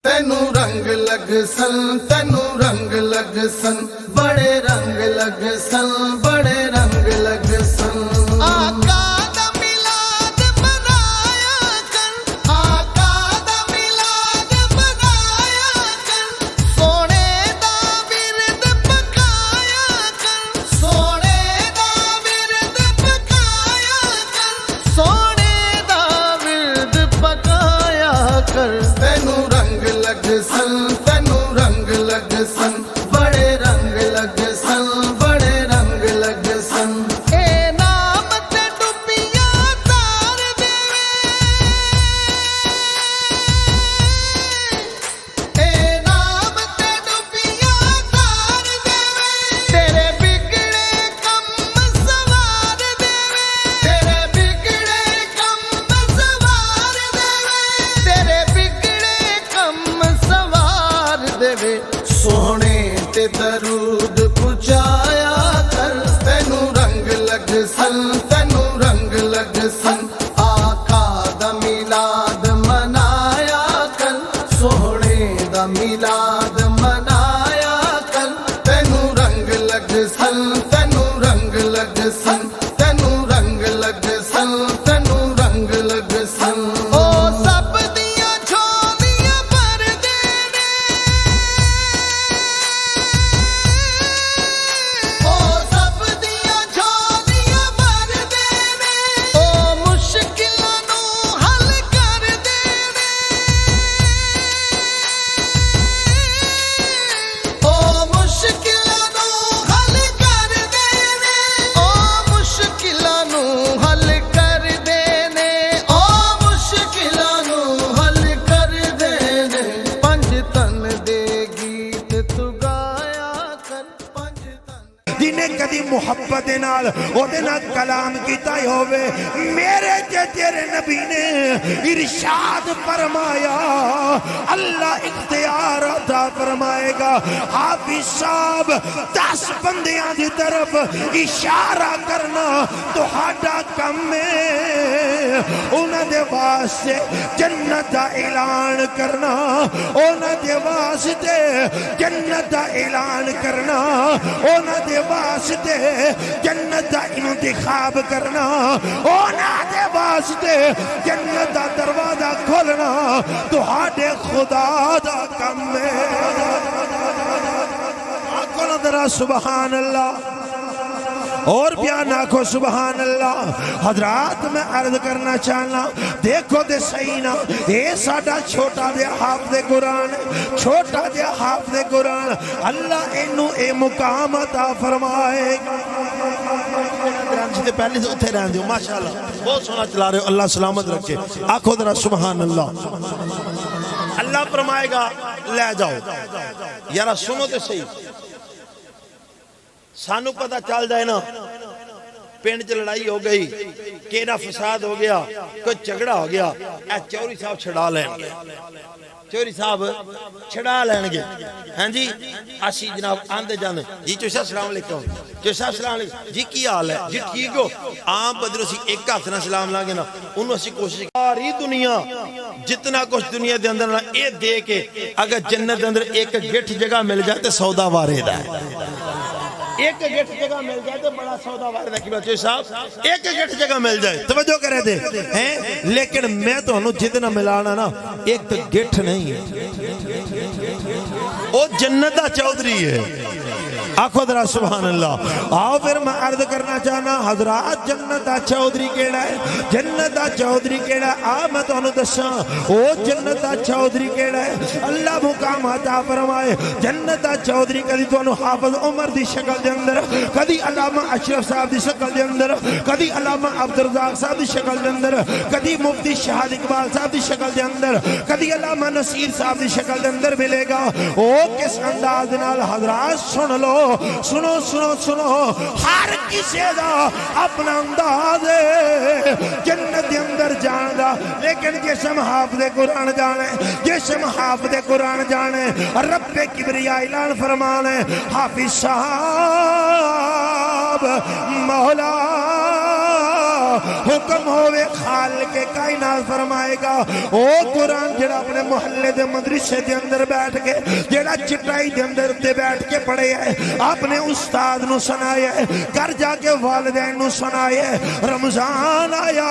تینوں رنگ لگ سن، تینوں رنگ لگ سن، بڑے رنگ لگ سن، بڑے رنگ لگ سن۔ آقا دا میلاد منایا کر، آقا دا میلاد منایا کر، سونے دا ورد پکایا کر، سونے دا ورد پکایا کر، سونے دا ورد پکایا کر۔ تینوں رنگ لگ سن، تینوں رنگ لگ سن، بڑے رنگ لگ سن، بڑے رنگ لگ سن۔ اے نام تے ڈبیاں تار دے، اے نام تے ڈبیاں تار دے، تیرے بگڑے کم سوار دے، تیرے بگڑے کم سوار دے، تیرے بگڑے کم سوار دے۔ سونے تے درود پچایا کر، تینوں رنگ لگ سن، تینوں رنگ لگ سن۔ آقا دا میلاد منایا کر، سونے دا میلاد منایا کر۔ تینوں رنگ لگ سن، تینوں رنگ لگ سن، تینوں رنگ لگ سن، تینوں رنگ لگ سن۔ او سب دیاں جھولیاں بھر دے نے، او سب دیاں جھولیاں بھر دے نے، او مشکلاں نوں حل کر دے نے، او مشکلاں نوں حل کر دے نے، او مشکلاں نوں حل کر دے نے، او مشکلاں نوں حل کر دے نے۔ پنج تن دے گیت تو گایا کر، پنج تن جنہیں کدی محبت نال او دے نال کلام کیتا ہی ہوئے، میرے تے تیرے نبی نے ارشاد فرمایا، اللہ اختیار عطا فرمائے گا۔ حافظ صاحب 10 بندیاں دی طرف اشارہ کرنا تہاڈا کم ہے، انہاں دے واسطے جنت دا اعلان کرنا، انہاں دے واسطے جنت دا اعلان کرنا، انہاں دے واسطے جنت دا انتخاب کرنا، انہاں دے واسطے جنت دا دروازہ کھولنا تہاڈے خدا دا کم ہے۔ آکھو نا ذرا سبحان اللہ، اور بیان آکھو سبحان اللہ۔ حضرات میں عرض کرنا چاہنا، دیکھو دے صحیح نا، اے ساڈا چھوٹا دے حافظ قرآن، چھوٹا دے حافظ قرآن، اللہ انہوں اے مقام عطا فرمائے گا۔ جتے پہلے سے اتھے رہن دیو، ماشاءاللہ بہت سونا چلا رہے ہو، اللہ سلامت رکھے۔ آکھو ذرا سبحان اللہ۔ اللہ فرمائے گا لے جاؤ، یارا سنو تے صحیح، سانو پتہ چل جائے نا پینڈ چ لڑائی ہو گئی، کیڑا فساد ہو گیا، کوئی جھگڑا ہو گیا، اے چوری صاحب چھڑا لین گے، چوری صاحب چھڑا لین گے۔ ہاں جی اسی جناب آندے جاندے، جی چوری صاحب السلام علیکم، چوری صاحب السلام علیکم، جی کی حال ہے، جی ٹھیک ہو؟ عام بدرو سی ایک ہاتھ نہ سلام لانگے نا، انہوں اسی کوشش ساری دنیا جتنا کچھ دنیا دے اندر نا اے دے کے اگر جنت دے اندر ایک گٹھ جگہ مل جائے تو سودا وارد ہے، ایک گٹھ جگہ مل جائے تو بڑا سودا وارد ہے۔ کی بات چوئی صاحب ایک گٹھ جگہ مل جائے، توجہ کرے دے ہیں، لیکن میں تو انہوں جتنا ملانا نا ایک گٹھ نہیں ہے، وہ جنت دا چودھری ہے۔ آنکھو ذرا سبحان اللہ۔ آؤ پھر میں عرض کرنا چاہنا حضرات، جنت دا چودھری کیڑا ہے، جنت دا چودھری کیڑا ہے، آ میں تو انہوں دساں او جنت دا چودھری کیڑا ہے۔ اللہ مقام عطا فرمائے، جنت دا چودھری کدی تو انہوں حافظ عمر دی شکل دے اندر، کدی علامہ اشرف صاحب دی شکل دے اندر، کدی علامہ عبدالرزاق صاحب دی شکل دے اندر، کدی مفتی شہاد اقبال صاحب دی شکل دے اندر، کدی علامہ نصیر صاحب دی شکل دے اندر ملے گا۔ او کس انداز نال حضرات سن لو، سنو سنو سنو، ہر کسی دا اپنا انداز ہے جنت دے اندر جان دا، لیکن جسم حافظ قرآن جانے، جسم حافظ قرآن جانے، رب کبریا اعلان فرمانے، حافظ صاحب مولا حکم ہوئے خالق کائنات فرمائے گا او قرآن جڑا اپنے محلے دے مدرسے دے اندر بیٹھ کے جڑا چٹائی دے اندر تے بیٹھ کے پڑھے ہے اپنے استاد نو سنایا ہے گھر جا کے والدین نو سنایا ہے رمضان آیا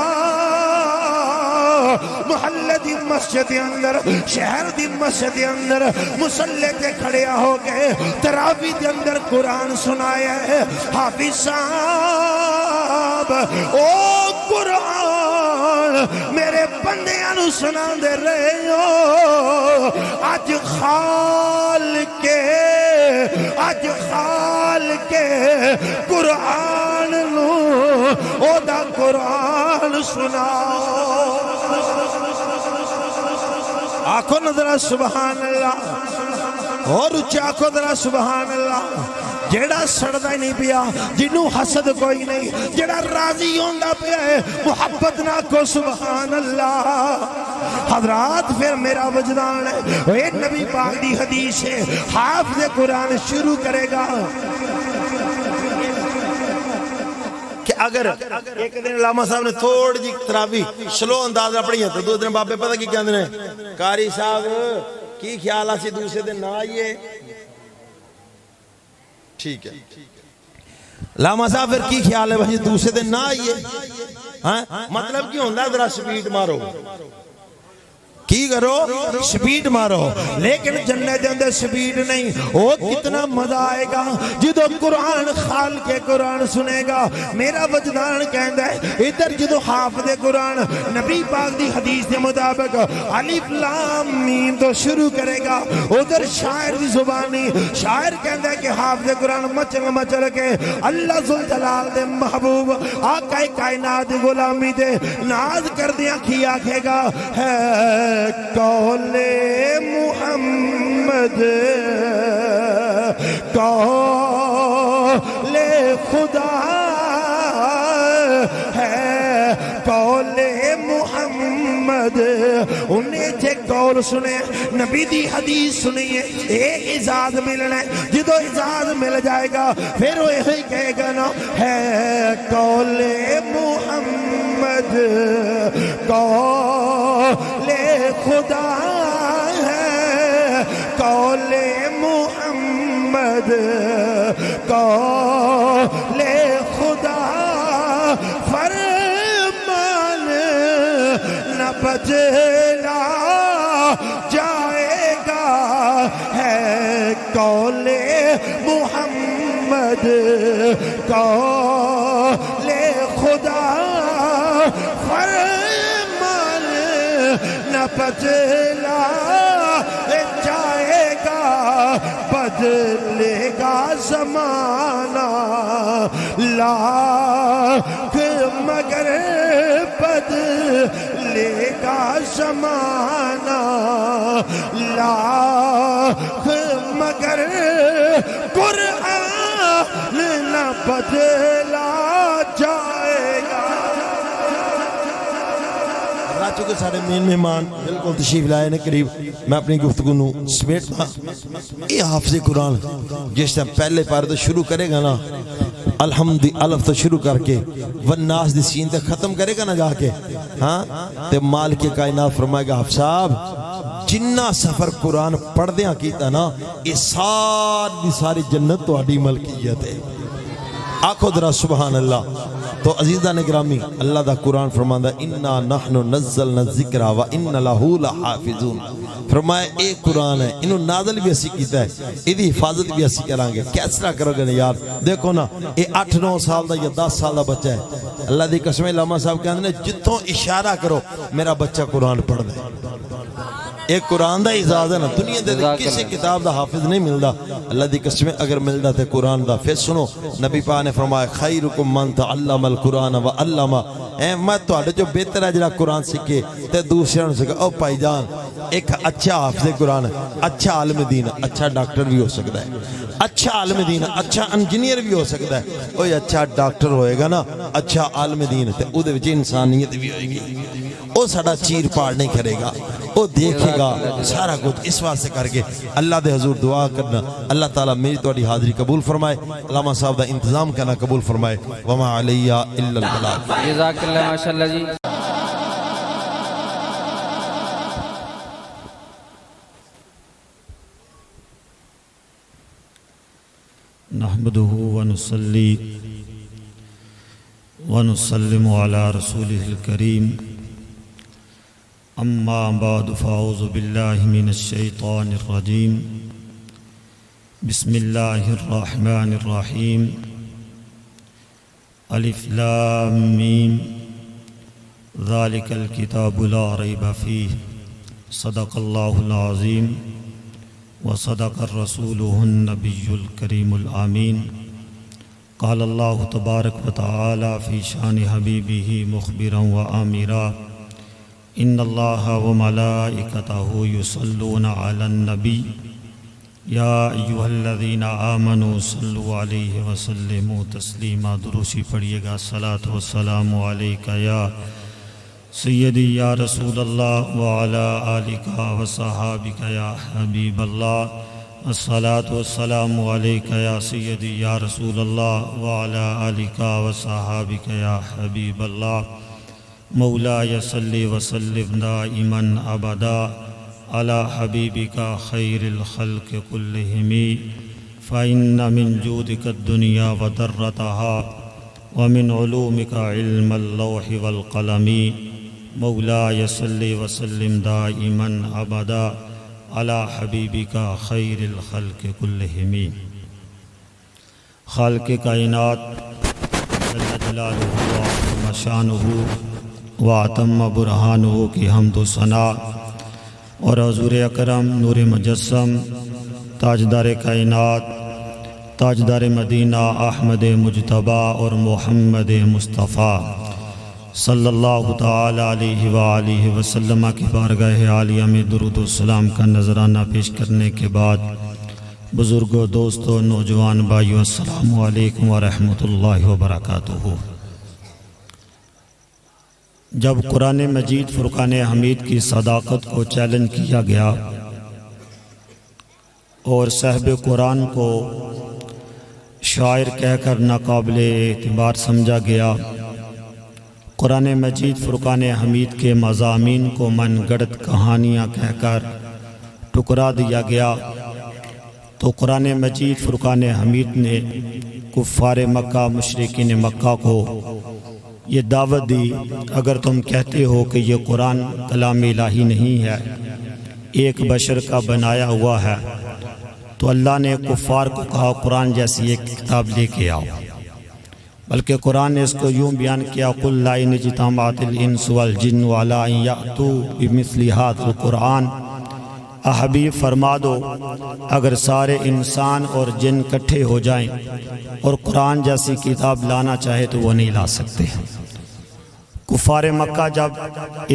محلے دی مسجد اندر شہر دی مسجد اندر مسلح تے کھڑیا ہو گئے تراوی دے اندر قرآن سنایا ہے حافظ صاحب او قرآن میرے بندیاں نو سنا دے رہے ہو آج خال کے قرآن نو او دا قرآن سناؤ آنکھوں نظرہ سبحان اللہ اور اچھا آنکھوں نظرہ سبحان اللہ جیڑا سڑدا ہی نہیں پیا جنہوں حسد کوئی نہیں جیڑا راضی ہوندہ پیا ہے محبت نہ کو سبحان اللہ حضرات پھر میرا وجدان ہے ایک نبی پاک دی حدیث ہے حافظ قرآن شروع کرے گا کہ اگر ایک دن علامہ صاحب نے تھوڑی جی تراوی سلو انداز پڑھی ہے تو دو دن بابے پتہ کی کہندے ہیں قاری صاحب کی خیال آسی دوسرے دن نہ آئیے ٹھیک ہے علامہ صاحب پھر کی خیال ہے بھائی دوسرے دن نہ آئیے مطلب کیوں ہوندہ ہے ذرا سپیڈ مارو کی کرو سپیڈ مارو لیکن جنت دے اندر سپیڈ نہیں وہ کتنا مزہ آئے گا جدو قرآن خال کے قرآن سنے گا میرا وجدان کہندہ ہے ادھر جدو حافظ قرآن نبی پاک دی حدیث دے مطابق الف لام میم تو شروع کرے گا ادھر شاعر دی زبانی شاعر کہندہ ہے کہ حافظ قرآن مچل کے اللہ ذوالجلال دے محبوب آقا کائنات غلامی دے ناز کر دیا کیا کہے گا ہے قول محمد قول خدا ہے قول محمد انہیں تھے قول سنے نبی دی حدیث سنیے ایک اجاز ملنا ہے جدو اجاز مل جائے گا پھر وہ یہی کہے گا نا ہے قول محمد قول خدا ہے قول محمد قول خدا فرمان نہ بدلا جائے گا ہے قول محمد قول خدا فرمان نہ بدلا جائے گا بدلے گا زمانہ لاکھ مگر بدلے گا زمانہ لاکھ مگر قرآن نہ بدلا جائے گا چونکہ سارے مین مہمان بالکل تشریف لائے نے قریب میں اپنی گفتگو نو سمیٹ یہ حافظ قرآن جس طرح پہلے پارے تو شروع کرے گا نا الحمد الف تو شروع کر کے والناس دی سین تک ختم کرے گا نا جا کے ہاں تے مالک کائنات فرمائے گا حافظ صاحب جنہ سفر قرآن پڑھ دیاں کیتا نا یہ ساری جنت تو اڈی ملکیت ہے آنکھو درہ سبحان اللہ تو عزیزان گرامی اللہ دا قرآن فرماندہ اِنَّا نَحْنُ نَزَّلْنَا الذِّكْرَ وَإِنَّ لَهُ لَحَافِظُونَ فرمائے ایک قرآن ہے انہوں نازل بھی اسی کیتا ہے ادھی حفاظت بھی اسی کرانگے کیسرا کرو گے یار دیکھو نا یہ 8-9 سال دا یا 10 سال دا بچہ ہے اللہ دی قسم علامہ صاحب کہتے ہیں جتوں اشارہ کرو میرا بچہ قرآن پڑھ دے ایک قرآن دا اعزاز ہے نا دنیا دے کسی کتاب دا حافظ نہیں ملدا اللہ دی قسم اگر ملدا تے قرآن دا پھر سنو نبی پاک نے فرمایا خیرکم من تعلم القرآن وعلم میں تو آڈے جو بہتر ہے جڑا قرآن سکھے تے دوسرے نے سکھے او پائی جان ایک اچھا حافظ قرآن ہے اچھا عالم دین اچھا ڈاکٹر بھی ہو سکتا ہے اچھا عالم دین اچھا انجینئر بھی ہو سکتا ہے اوہ اچھا ڈاکٹر ہوئے گا نا اچھا عالم دین تے او دے وچ انسانیت بھی ہوئے گی وہ ساڑا چیر پاڑ نہیں کرے گا، وہ دیکھے گا سارا کچھ۔ اس واسطے کر کے اللہ دے حضور دعا کرنا، اللہ تعالیٰ میری توڑی حاضری قبول فرمائے، علامہ صاحب دا انتظام کرنا قبول فرمائے۔ وما علیہ الا البلاغ۔ جزاک اللہ ماشاءاللہ جی۔ نحمده ونصلي ونسلم على رسوله الكريم اما بعد فاعوذ بالله من الشيطان الرجيم بسم الله الرحمن الرحيم الف لام میم ذلك الكتاب لا ريب فيه صدق الله العظيم وصدق الرسوله النبي الكريم الآمين قال الله تبارك وتعالى في شان حبيبه مخبرا وآمرا إن الله وملائكته يصلون على النبي يا أيها الذين آمنوا صلوا عليه وسلموا تسليما۔ دروشی پڑھیے گا۔ الصلاة والسلام عليك يا سیدی یا رسول اللہ وعلی آلک وصحابک یا حبیب اللہ۔ الصلاة والسلام علیک یا سیدی یا رسول اللہ وعلی آلک وصحابک یا حبیب اللہ۔ مولاي صلی وسلم دائما ابدا علی حبیبک خیر الخلق کلہم فإن من جودک الدنیا وضرتها ومن علومک علم اللوح والقلم۔ مولاي صلی وسلم دائما ابدا علی حبیبک خیر الخلق کلہم۔ خالق کائنات جل جلالہ وعظم شانہ واتم برہانہ کی حمد و ثنا، اور حضور اکرم نور مجسم تاجدار کائنات تاجدار مدینہ احمد مجتبیٰ اور محمد مصطفیٰ صلی اللہ تعالی علیہ وآلہ وسلم کی بارگاہ عالیہ میں درود و سلام کا نذرانہ پیش کرنے کے بعد، بزرگوں، دوستوں، نوجوان بھائیوں، السلام علیکم ورحمۃ اللہ وبرکاتہ۔ جب قرآن مجید فرقان حمید کی صداقت کو چیلنج کیا گیا اور صاحب قرآن کو شاعر کہہ کر ناقابل اعتبار سمجھا گیا، قرآن مجید فرقان حمید کے مضامین کو من گڑت کہانیاں کہہ کر ٹکرا دیا گیا، تو قرآن مجید فرقان حمید نے کفار مکہ مشرکین مکہ کو یہ دعوت دی، اگر تم کہتے ہو کہ یہ قرآن کلام الہی نہیں ہے، ایک بشر کا بنایا ہوا ہے، تو اللہ نے کفار کو کہا قرآن جیسی ایک کتاب لے کے آؤ۔ بلکہ قرآن نے اس کو یوں بیان کیا، قُلْ لَا إِنْ اجْتَمَعَتِ الْإِنسُ وَالْجِنُّ عَلَىٰ أَن يَأْتُوا بِمِثْلِ هَٰذَا الْقُرْآنِ، حبیب فرما دو اگر سارے انسان اور جن کٹھے ہو جائیں اور قرآن جیسی کتاب لانا چاہے تو وہ نہیں لا سکتے۔ کفار مکہ جب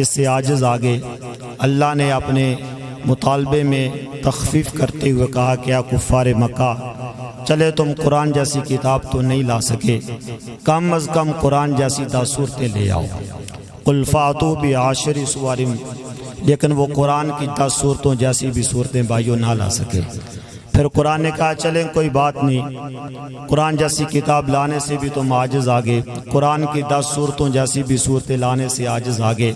اس سے عاجز آگے، اللہ نے اپنے مطالبے میں تخفیف کرتے ہوئے کہا کہ کفار مکہ چلے تم قرآن جیسی کتاب تو نہیں لا سکے، کم از کم قرآن جیسی 10 صورتیں لے آؤ۔ قُلْ فَأْتُوا بِعَشْرِ سُوَرٍ، لیکن وہ قرآن کی 10 صورتوں جیسی بھی صورتیں بھائیوں نہ لا سکے۔ پھر قرآن نے کہا چلیں کوئی بات نہیں، قرآن جیسی کتاب لانے سے بھی تم عاجز آگے، قرآن کی 10 صورتوں جیسی بھی صورتیں لانے سے عاجز آگے،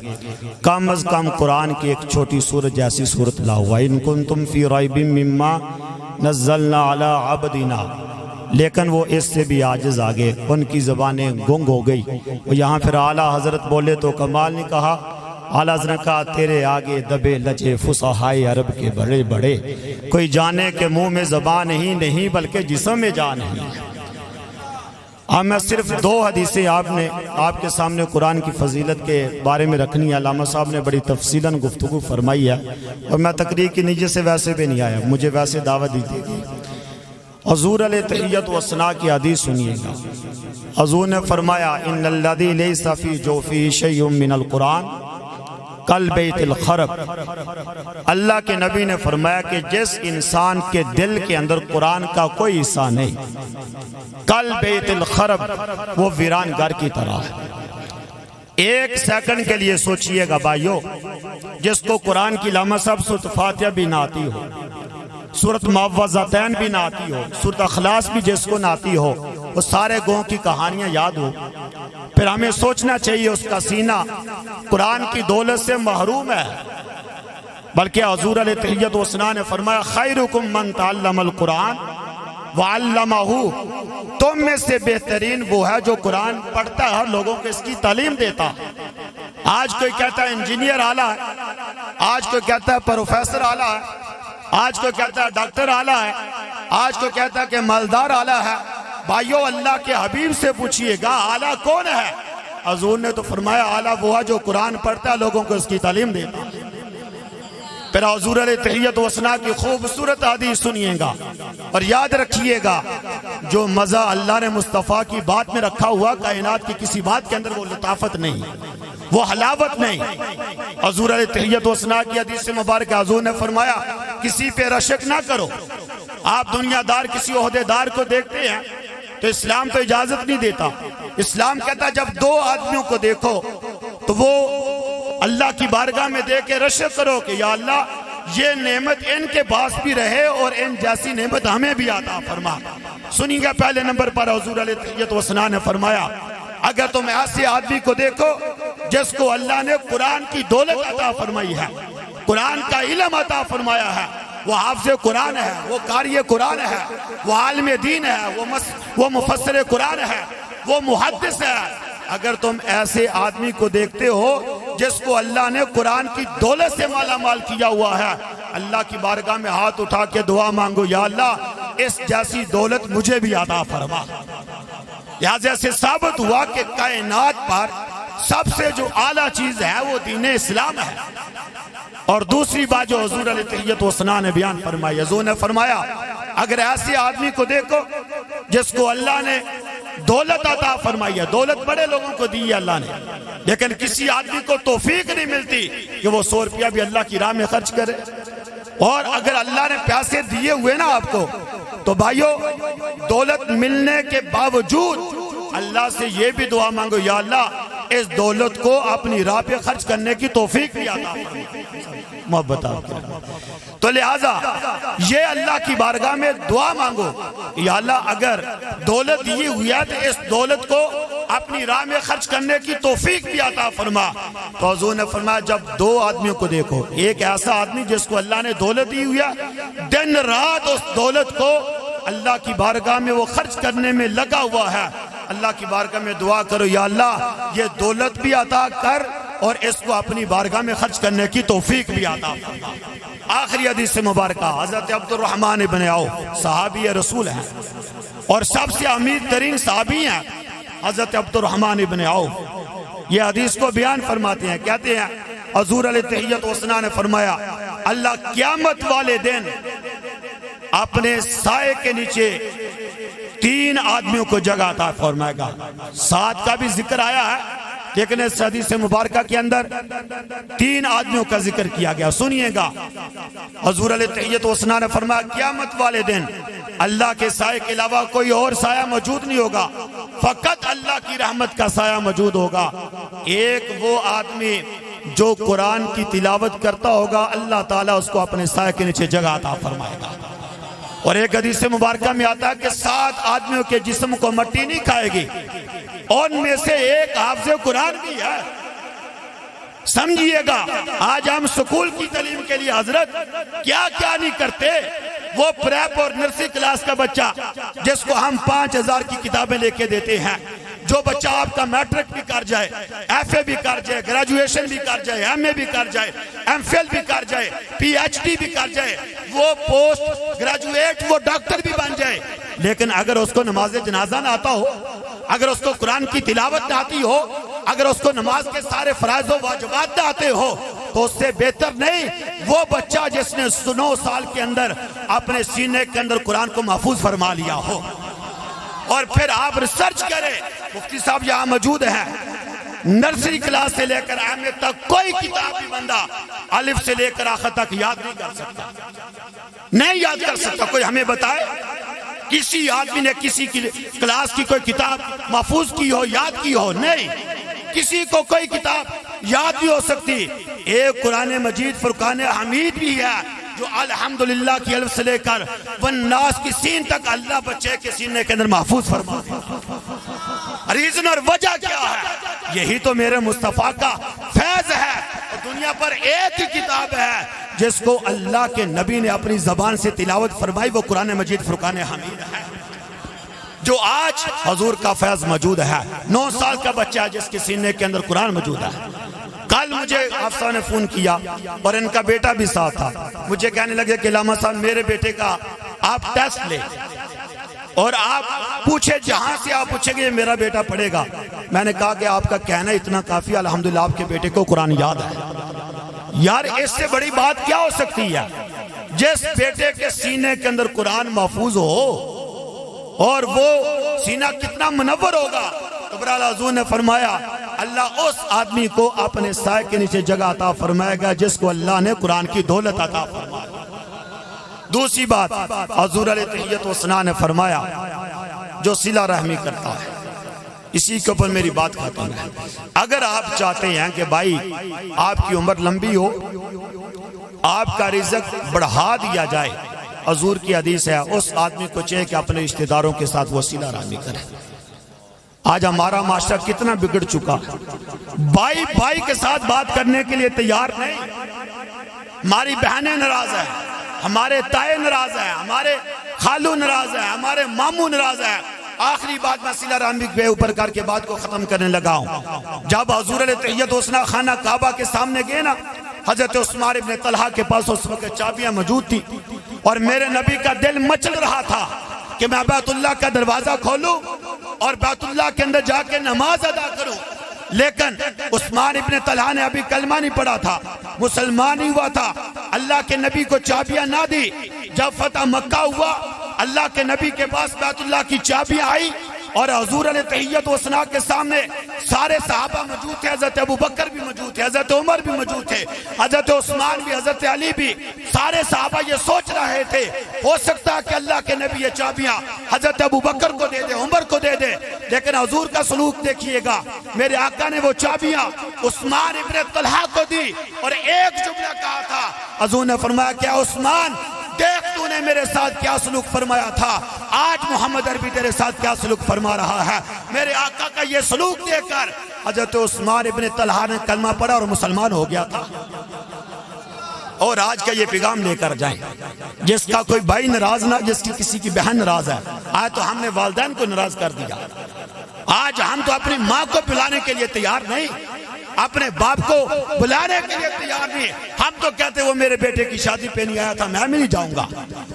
کم از کم قرآن کی ایک چھوٹی صورت جیسی صورت لاؤ۔ وَإِن كُنتُمْ فِي رَيْبٍ مِّمَّا نَزَّلْنَا عَلَىٰ عَبْدِنَا، لیکن وہ اس سے بھی عاجز آگے، ان کی زبانیں گنگ ہو گئی۔ وہ یہاں پھر اعلیٰ حضرت بولے تو کمال نہیں کہا، اعلیٰ حضرت کہا تیرے آگے دبے لجے فصحائے عرب کے بڑے بڑے، کوئی جانے کہ منہ میں زبان ہی نہیں بلکہ جسم میں جان ہی۔ اب میں صرف 2 حدیثیں آپ کے سامنے قرآن کی فضیلت کے بارے میں رکھنی ہے۔ علامہ صاحب نے بڑی تفصیلاً گفتگو فرمائی ہے، اور میں تقریر کی نیت سے ویسے بھی نہیں آیا، مجھے ویسے دعوت دی گئی۔ حضور علیہ تحیت و ثنا کی حدیث سنیے گا۔ حضور نے فرمایا ان الذی لیس فی جوفہ شیء من القرآن کل بیت الخرب، اللہ کے نبی نے فرمایا کہ جس انسان کے دل کے اندر قرآن کا کوئی حصہ نہیں، کل بیت الخرب، وہ ویران گھر کی طرح ہے۔ ایک سیکنڈ کے لیے سوچئے گا بھائیو، جس کو قرآن کی لامہ صاحب سورۃ فاتحہ بھی نہ آتی ہو، سورۃ معوذتین بھی نہ آتی ہو، سورۃ اخلاص بھی جس کو نہ آتی ہو، وہ سارے گوں کی کہانیاں یاد ہو، پھر ہمیں سوچنا چاہیے اس کا سینہ قرآن کی دولت سے محروم ہے۔ بلکہ حضور علیہ تحیت و ثنا نے فرمایا خیرکم من تعلم القرآن وعلمہ، تم میں سے بہترین وہ ہے جو قرآن پڑھتا ہے اور لوگوں کو اس کی تعلیم دیتا۔ آج کوئی کہتا ہے انجینئر اعلیٰ ہے، آج کوئی کہتا ہے پروفیسر اعلیٰ ہے، آج کوئی کہتا ہے ڈاکٹر اعلیٰ ہے، آج کوئی کہتا ہے کہ مالدار اعلیٰ ہے۔ بھائیو اللہ کے حبیب سے پوچھئے گا اعلیٰ کون ہے؟ حضور نے تو فرمایا اعلیٰ وہ ہے جو قرآن پڑھتا ہے لوگوں کو اس کی تعلیم دیتا۔ پھر حضور علیہ تحیت و ثنا کی خوبصورت حدیث سنیے گا اور یاد رکھیے گا، جو مزہ اللہ نے مصطفیٰ کی بات میں رکھا ہوا کائنات کی کسی بات کے اندر وہ لطافت نہیں، وہ حلاوت نہیں۔ حضور علیہ تحیت و ثنا کی حدیث مبارک حضور نے فرمایا کسی پہ رشک نہ کرو۔ آپ دنیا دار کسی عہدے دار کو دیکھتے ہیں تو اسلام تو اجازت نہیں دیتا، اسلام کہتا ہے جب دو آدمیوں کو دیکھو تو وہ اللہ کی بارگاہ میں دے کے رشک کرو کہ یا اللہ یہ نعمت ان کے پاس بھی رہے اور ان جیسی نعمت ہمیں بھی عطا فرما۔ سنیے گا پہلے نمبر پر حضور علیہ تحیت و ثنا نے فرمایا اگر تم ایسے آدمی کو دیکھو جس کو اللہ نے قرآن کی دولت عطا فرمائی ہے، قرآن کا علم عطا فرمایا ہے، وہ حافظ قرآن ہے، وہ قاری قرآن ہے، وہ عالم دین ہے، وہ مفسر قرآن ہے، وہ محدث ہے، اگر تم ایسے آدمی کو دیکھتے ہو جس کو اللہ نے قرآن کی دولت سے مالا مال کیا ہوا ہے، اللہ کی بارگاہ میں ہاتھ اٹھا کے دعا مانگو یا اللہ اس جیسی دولت مجھے بھی عطا فرما۔ لہذا سے ثابت ہوا کہ کائنات پر سب سے جو اعلیٰ چیز ہے وہ دین اسلام ہے۔ اور دوسری بات جو حضور علیہ تحیت و ثنا نے بیان فرمائی، حضور نے فرمایا اگر ایسے آدمی کو دیکھو جس کو اللہ نے دولت عطا فرمائی ہے، دولت بڑے لوگوں کو دی ہے اللہ نے، لیکن کسی آدمی کو توفیق نہیں ملتی کہ وہ 100 روپیہ بھی اللہ کی راہ میں خرچ کرے، اور اگر اللہ نے پیسے دیے ہوئے نا آپ کو تو بھائیو دولت ملنے کے باوجود اللہ سے یہ بھی دعا مانگو یا اللہ اس دولت کو اپنی راہ پہ خرچ کرنے کی توفیق بھی عطا فرما۔ محبت آپ کے تو لہٰذا یہ اللہ کی بارگاہ میں دعا مانگو یا اللہ اگر دولت دی ہوئی ہے تو اس دولت کو اپنی راہ میں خرچ کرنے کی توفیق بھی عطا فرما۔ تو حضور نے فرمایا جب دو آدمیوں کو دیکھو، ایک ایسا آدمی جس کو اللہ نے دولت دی ہوئی ہے، دن رات اس دولت کو اللہ کی بارگاہ میں وہ خرچ کرنے میں لگا ہوا ہے، اللہ کی بارگاہ میں دعا کرو یا اللہ یہ دولت بھی عطا کر اور اس کو اپنی بارگاہ میں خرچ کرنے کی توفیق بھی عطا فرما۔ آخری حدیث مبارکہ حضرت عبد الرحمن بن عوف صحابی رسول ہیں اور سب سے امیر ترین صحابی ہیں حضرت عبد الرحمن بن عوف، یہ حدیث کو بیان فرماتے ہیں، کہتے ہیں حضور علیہ تحیت و ثنا نے فرمایا اللہ قیامت والے دن اپنے سائے کے نیچے 3 آدمیوں کو جگہ عطا فرمائے گا۔ 7 کا بھی ذکر آیا ہے لیکن اس حدیث مبارکہ کے اندر 3 آدمیوں کا ذکر کیا گیا۔ سنیے گا حضور علیہ تحیت و ثنا نے فرمایا قیامت والے دن اللہ کے سائے کے علاوہ کوئی اور سایہ موجود نہیں ہوگا، فقط اللہ کی رحمت کا سایہ موجود ہوگا۔ ایک وہ آدمی جو قرآن کی تلاوت کرتا ہوگا اللہ تعالیٰ اس کو اپنے سائے کے نیچے جگہ عطا فرمائے گا۔ اور ایک حدیث مبارکہ میں آتا ہے کہ 7 آدمیوں کے جسم کو مٹی نہیں کھائے گی، ان میں سے ایک حافظ قرآن بھی ہے۔ سمجھئے گا آج ہم سکول کی تعلیم کے لیے حضرت کیا کیا نہیں کرتے، وہ پریپ اور نرسری کلاس کا بچہ جس کو ہم 5000 کی کتابیں لے کے دیتے ہیں، جو بچہ آپ کا میٹرک بھی کر جائے، ایف اے بھی کر جائے، گریجویشن بھی کر جائے، ایم اے بھی کر جائے، ایم فل بھی کر جائے، پی ایچ ڈی بھی کر جائے، وہ پوسٹ گریجویٹ وہ ڈاکٹر بھی بن جائے، لیکن اگر اس کو نماز جنازہ نہ آتا ہو، اگر اس کو قرآن کی تلاوت نہ آتی ہو، اگر اس کو نماز کے سارے فرائض و واجبات نہ آتے ہو، تو اس سے بہتر نہیں وہ بچہ جس نے 9 سال کے اندر اپنے سینے کے اندر قرآن کو محفوظ فرما لیا ہو۔ اور پھر آپ ریسرچ کریں، مفتی صاحب یہاں موجود ہیں، نرسری کلاس سے لے کر ایم اے تک کوئی کتاب بھی بندہ الف سے لے کر آخر تک یاد نہیں کر سکتا، نہیں یاد کر سکتا۔ کوئی ہمیں بتائے کسی آدمی نے کسی کلاس کی کوئی کتاب محفوظ کی ہو، یاد کی ہو؟ نہیں، کسی کو کوئی کتاب یاد بھی ہو سکتی، ایک قرآن مجید فرقان حمید بھی ہے جو الحمدللہ کی الف سے لے کر والناس کی سین تک اللہ بچے کے سینے کے اندر محفوظ فرما۔ ریزن اور وجہ کیا ہے؟ یہی تو میرے مصطفیٰ کا فیض ہے۔ دنیا پر ایک ہی کتاب ہے جس کو اللہ کے نبی نے اپنی زبان سے تلاوت فرمائی، وہ قرآن مجید فرقان حمید ہے، جو آج حضور کا فیض موجود ہے۔ 9 سال کا بچہ ہے جس کے سینے کے اندر قرآن موجود ہے۔ کل مجھے حافظہ نے فون کیا اور ان کا بیٹا بھی ساتھ تھا، مجھے کہنے لگے کہ علامہ صاحب میرے بیٹے کا آپ ٹیسٹ لیں اور آپ پوچھے، جہاں سے آپ پوچھیں گے میرا بیٹا پڑھے گا۔ میں نے کہا کہ آپ کا کہنا اتنا کافی، الحمدللہ آپ کے بیٹے کو قرآن یاد ہے۔ یار اس سے بڑی بات کیا ہو سکتی ہے؟ جس بیٹے کے سینے کے اندر قرآن محفوظ ہو اور وہ سینہ کتنا منور ہوگا۔ بہرحال حضور نے فرمایا اللہ اس آدمی کو اپنے سائے کے نیچے جگہ عطا فرمائے گا جس کو اللہ نے قرآن کی دولت عطا فرمایا۔ دوسری بات حضور علیہ تحیت و ثنا نے فرمایا جو صلہ رحمی کرتا ہے، اسی کے اوپر میری بات ختم ہے۔ اگر آپ چاہتے ہیں کہ بھائی آپ کی عمر لمبی ہو، آپ کا رزق بڑھا دیا جائے، حضور کی حدیث ہے اس آدمی کو چاہیے کہ اپنے رشتہ داروں کے ساتھ وہ صلہ رحمی کرے۔ آج ہمارا معاشرہ کتنا بگڑ چکا، بھائی بھائی کے ساتھ بات کرنے کے لیے تیار نہیں، ہماری بہنیں ناراض ہیں، ہمارے تائے ناراض ہیں، ہمارے خالو ناراض ہیں، ہمارے ماموں ناراض ہیں۔ آخری بات میں صلہ رحمی کے اوپر کر کے بات کو ختم کرنے لگا ہوں۔ جب حضور علیہ تحیت و ثنا خانہ کعبہ کے سامنے گئے نا، حضرت عثمان ابن طلحہ کے پاس اس وقت چابیاں موجود تھی اور میرے نبی کا دل مچل رہا تھا کہ میں بیت اللہ کا دروازہ کھولوں اور بیت اللہ کے اندر جا کے نماز ادا کروں، لیکن عثمان ابن طلحہ نے ابھی کلمہ نہیں پڑھا تھا، مسلمان ہی ہوا تھا۔ اللہ کے نبی کو چابیاں نہ دی۔ جب فتح مکہ ہوا، اللہ کے نبی کے پاس بیت اللہ کی چابیاں آئی اور حضور علیہ تحیت و ثنا کے سامنے سارے صحابہ موجود تھے، حضرت ابو بکر بھی موجود تھے، حضرت عمر بھی موجود تھے، حضرت عثمان بھی، حضرت علی بھی۔ سارے صحابہ یہ سوچ رہے تھے ہو سکتا ہے کہ اللہ کے نبی یہ چابیاں حضرت ابو بکر کو دے دے، عمر کو دے دے، لیکن حضور کا سلوک دیکھیے گا، میرے آقا نے وہ چابیاں عثمان ابن طلحہ کو دی اور ایک جملہ کہا تھا، حضور نے فرمایا کیا عثمان دیکھ تو نے میرے ساتھ کیا سلوک فرمایا تھا، آج محمد عربی تیرے ساتھ کیا سلوک فرما رہا ہے۔ میرے آقا کا یہ سلوک دیکھ کر حضرت عثمان ابن طلحہ نے کلمہ پڑھا اور مسلمان ہو گیا تھا۔ اور آج کا یہ پیغام لے کر جائیں، جس کا کوئی بھائی ناراض نہ، جس کی کسی کی بہن ناراض ہے، آج تو ہم نے والدین کو ناراض کر دیا۔ آج ہم تو اپنی ماں کو بلانے کے لیے تیار نہیں، اپنے باپ کو بلانے کے لیے تیار نہیں۔ ہم تو کہتے وہ میرے بیٹے کی شادی پہ نہیں آیا تھا، میں بھی نہیں جاؤں گا،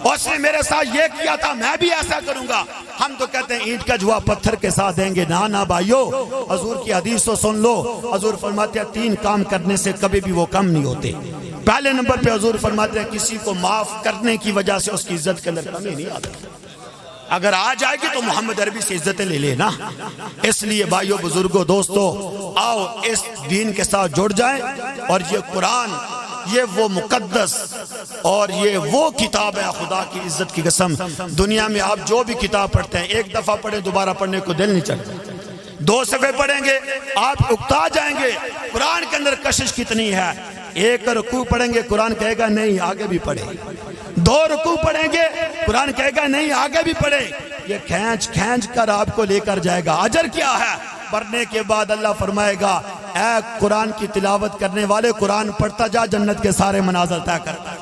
اس نے میرے ساتھ یہ کیا تھا، میں بھی ایسا کروں گا۔ ہم تو کہتے ہیں اینٹ کا جوا پتھر کے ساتھ دیں گے، نہ بھائیو، حضور کی حدیث تو سن لو۔ حضور فرماتے ہیں 3 کام کرنے سے کبھی بھی وہ کم نہیں ہوتے۔ پہلے نمبر پہ حضور فرماتے ہیں کسی کو معاف کرنے کی وجہ سے اس کی عزت کے اندر کمی نہیں آتی۔ اگر آ جائے گی تو محمد عربی سے عزتیں لے لینا۔ اس لیے بھائیو، بزرگوں، دوستو، آؤ اس دین کے ساتھ جڑ جائیں، اور یہ قرآن، یہ وہ مقدس اور یہ وہ کتاب ہے، خدا کی عزت کی قسم، دنیا میں آپ جو بھی کتاب پڑھتے ہیں ایک دفعہ پڑھیں دوبارہ پڑھنے کو دل نہیں چاہتا، 2 صفحے پڑھیں گے آپ اکتا جائیں گے۔ قرآن کے اندر کشش کتنی ہے، 1 رکوع پڑھیں گے قرآن کہے گا نہیں آگے بھی پڑھیں، 2 رکوع پڑھیں گے قرآن کہے گا نہیں آگے بھی پڑھیں۔ یہ کھینچ کھینچ کر آپ کو لے کر جائے گا۔ اجر کیا ہے؟ پڑھنے کے بعد اللہ فرمائے گا اے قرآن کی تلاوت کرنے والے، قرآن پڑھتا جا، جنت کے سارے منازل طے کرتا۔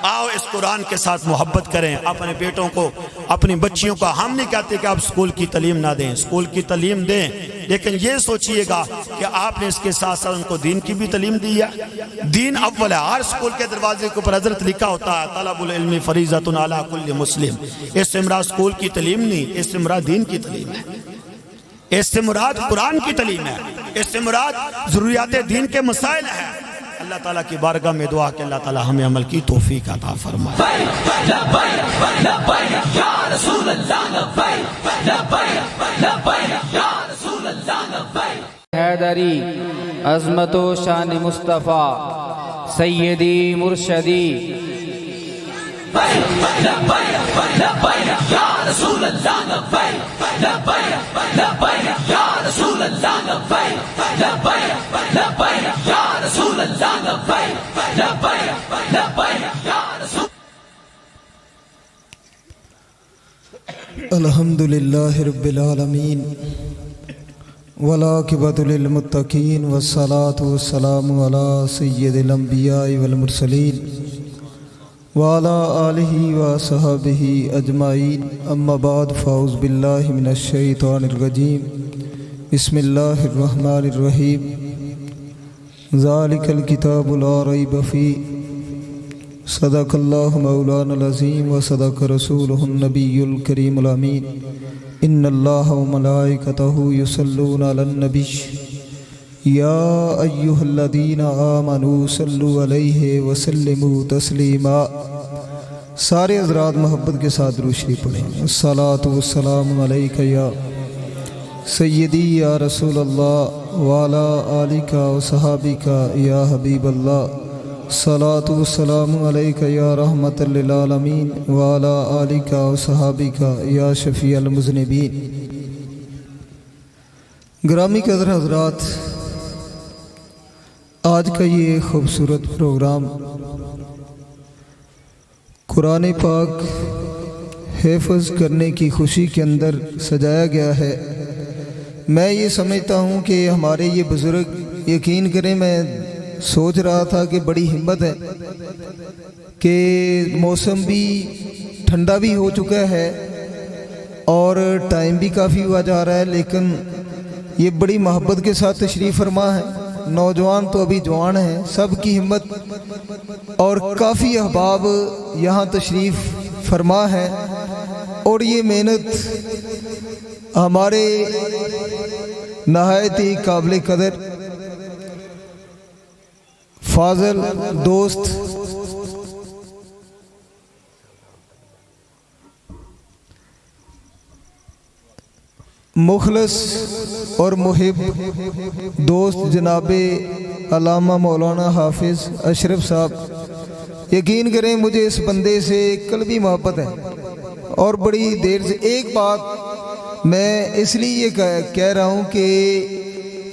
آؤ اس قرآن کے ساتھ محبت کریں، اپنے بیٹوں کو، اپنی بچیوں کا۔ ہم نہیں کہتے کہ آپ اسکول کی تعلیم نہ دیں، اسکول کی تعلیم دیں، لیکن یہ سوچئے گا کہ آپ نے اس کے ساتھ ساتھ ان کو دین کی بھی تعلیم دی ہے۔ دین اول ہے۔ ہر اسکول کے دروازے کے اوپر حضرت لکھا ہوتا ہے طلب العلم فریضۃ علی کل مسلم۔ اس سے مراد اسکول کی تعلیم نہیں، اس سے مراد دین کی تعلیم ہے، اس سے مراد قرآن کی تعلیم ہے، اس سے مراد ضروریات دین کے مسائل ہیں۔ اللہ تعالیٰ کی بارگاہ میں دعا کہ اللہ تعالیٰ ہمیں عمل کی توفیق عطا فرمائے۔ حیدری عظمت و شان مصطفیٰ سیدی مرشدی الحمدللہ رب العالمین والعاقبۃ للمتقین والصلاۃ والسلام علی سید الانبیاء والمرسلین وعلی آلہ وصحبہ اجمعین اما بعد فاعوذ باللہ من الشیطان الرجیم بسم اللہ الرحمن الرحیم ذالک الکتاب لا ریب فیہ صدق اللہ مولانا العظیم و صدق رسولہ النبی الکریم الامین ان اللہ و ملائکتہ یصلون علی النبی یا ایہا الذین آمنوا صلوا علیہ وسلموا تسلیما۔ سارے حضرات محبت کے ساتھ درود شریف پڑھیں۔ الصلاۃ والسلام علیک یا سیدی یا رسول اللہ وعلی آلک و صحابک یا حبیب اللہ، صلاۃ والسلام علیک یا رحمت للعالمین وعلی آلک و صحابک یا شفیع المذنبین۔ گرامی قدر حضرات، آج کا یہ خوبصورت پروگرام قرآن پاک حفظ کرنے کی خوشی کے اندر سجایا گیا ہے۔ میں یہ سمجھتا ہوں کہ ہمارے یہ بزرگ، یقین کریں میں سوچ رہا تھا کہ بڑی ہمت ہے کہ موسم بھی ٹھنڈا بھی ہو چکا ہے اور ٹائم بھی کافی ہوا جا رہا ہے، لیکن یہ بڑی محبت کے ساتھ تشریف فرما ہے۔ نوجوان تو ابھی جوان ہیں، سب کی ہمت اور کافی احباب یہاں تشریف فرما ہے، اور یہ محنت ہمارے نہایت ہی قابل قدر فاضل دوست مخلص اور محب دوست جناب علامہ مولانا حافظ اشرف صاحب، یقین کریں مجھے اس بندے سے قلبی محبت ہے، اور بڑی دیر سے ایک بات میں اس لیے یہ کہہ رہا ہوں کہ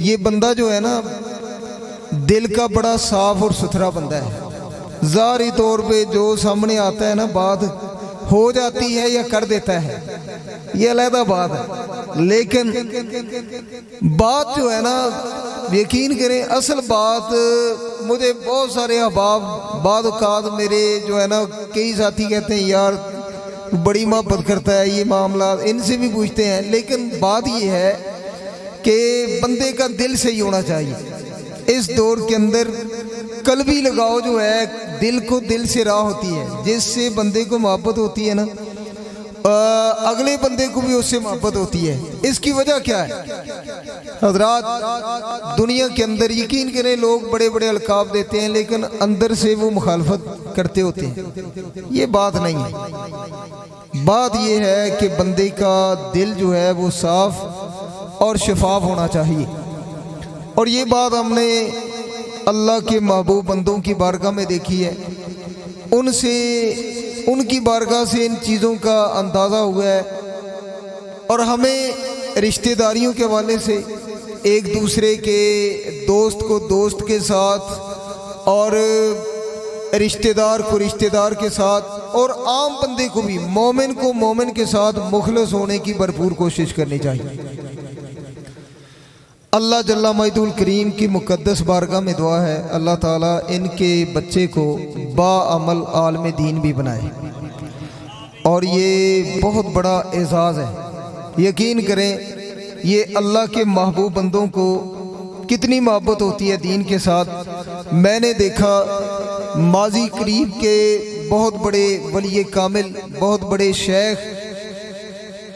یہ بندہ جو ہے نا دل کا بڑا صاف اور ستھرا بندہ ہے۔ ظاہری طور پہ جو سامنے آتا ہے نا بات ہو جاتی ہے یا کر دیتا ہے، یہ علیحدہ بات ہے، لیکن بات جو ہے نا یقین کریں اصل بات، مجھے بہت سارے احباب بعض اوقات میرے جو ہے نا کئی ساتھی کہتے ہیں یار بڑی محبت کرتا ہے، یہ معاملات ان سے بھی پوچھتے ہیں، لیکن بات یہ ہے کہ بندے کا دل صحیح ہونا چاہیے۔ اس دور کے اندر قلبی لگاؤ جو ہے دل کو دل سے راہ ہوتی ہے، جس سے بندے کو محبت ہوتی ہے نا اگلے بندے کو بھی اس سے محبت ہوتی ہے۔ اس کی وجہ کیا ہے حضرات؟ دنیا کے اندر یقین کریں لوگ بڑے بڑے القاب دیتے ہیں، لیکن اندر سے وہ مخالفت کرتے ہوتے ہیں۔ یہ بات نہیں ہے، بات یہ ہے کہ بندے کا دل جو ہے وہ صاف اور شفاف ہونا چاہیے، اور یہ بات ہم نے اللہ کے محبوب بندوں کی بارگاہ میں دیکھی ہے، ان کی بارگاہ سے ان چیزوں کا اندازہ ہوا ہے، اور ہمیں رشتہ داریوں کے حوالے سے ایک دوسرے کے دوست کو دوست کے ساتھ اور رشتہ دار کو رشتہ دار کے ساتھ اور عام بندے کو بھی مومن کو مومن کے ساتھ مخلص ہونے کی بھرپور کوشش کرنی چاہیے۔ اللہ جل مجدہ الکریم کی مقدس بارگاہ میں دعا ہے اللہ تعالیٰ ان کے بچے کو باعمل عالم دین بھی بنائے، اور یہ بہت بڑا اعزاز ہے۔ یقین کریں یہ اللہ کے محبوب بندوں کو کتنی محبت ہوتی ہے دین کے ساتھ۔ میں نے دیکھا ماضی قریب کے بہت بڑے ولی کامل، بہت بڑے شیخ،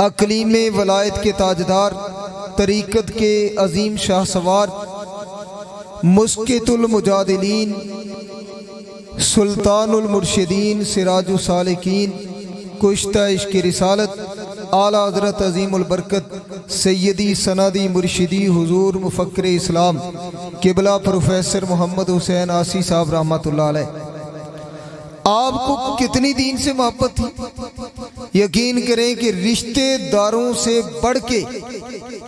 اقلیم ولایت کے تاجدار، طریقت کے عظیم شاہ سوار، مسکت المجادلین، سلطان المرشدین، سراج السالکین، کشتہ عشق رسالت، اعلیٰ حضرت عظیم البرکت سیدی سندی مرشدی حضور مفکر اسلام قبلہ پروفیسر محمد حسین آسی صاحب رحمۃ اللہ علیہ، آپ کو کتنی دین سے محبت تھی؟ یقین کریں کہ رشتے داروں سے بڑھ کے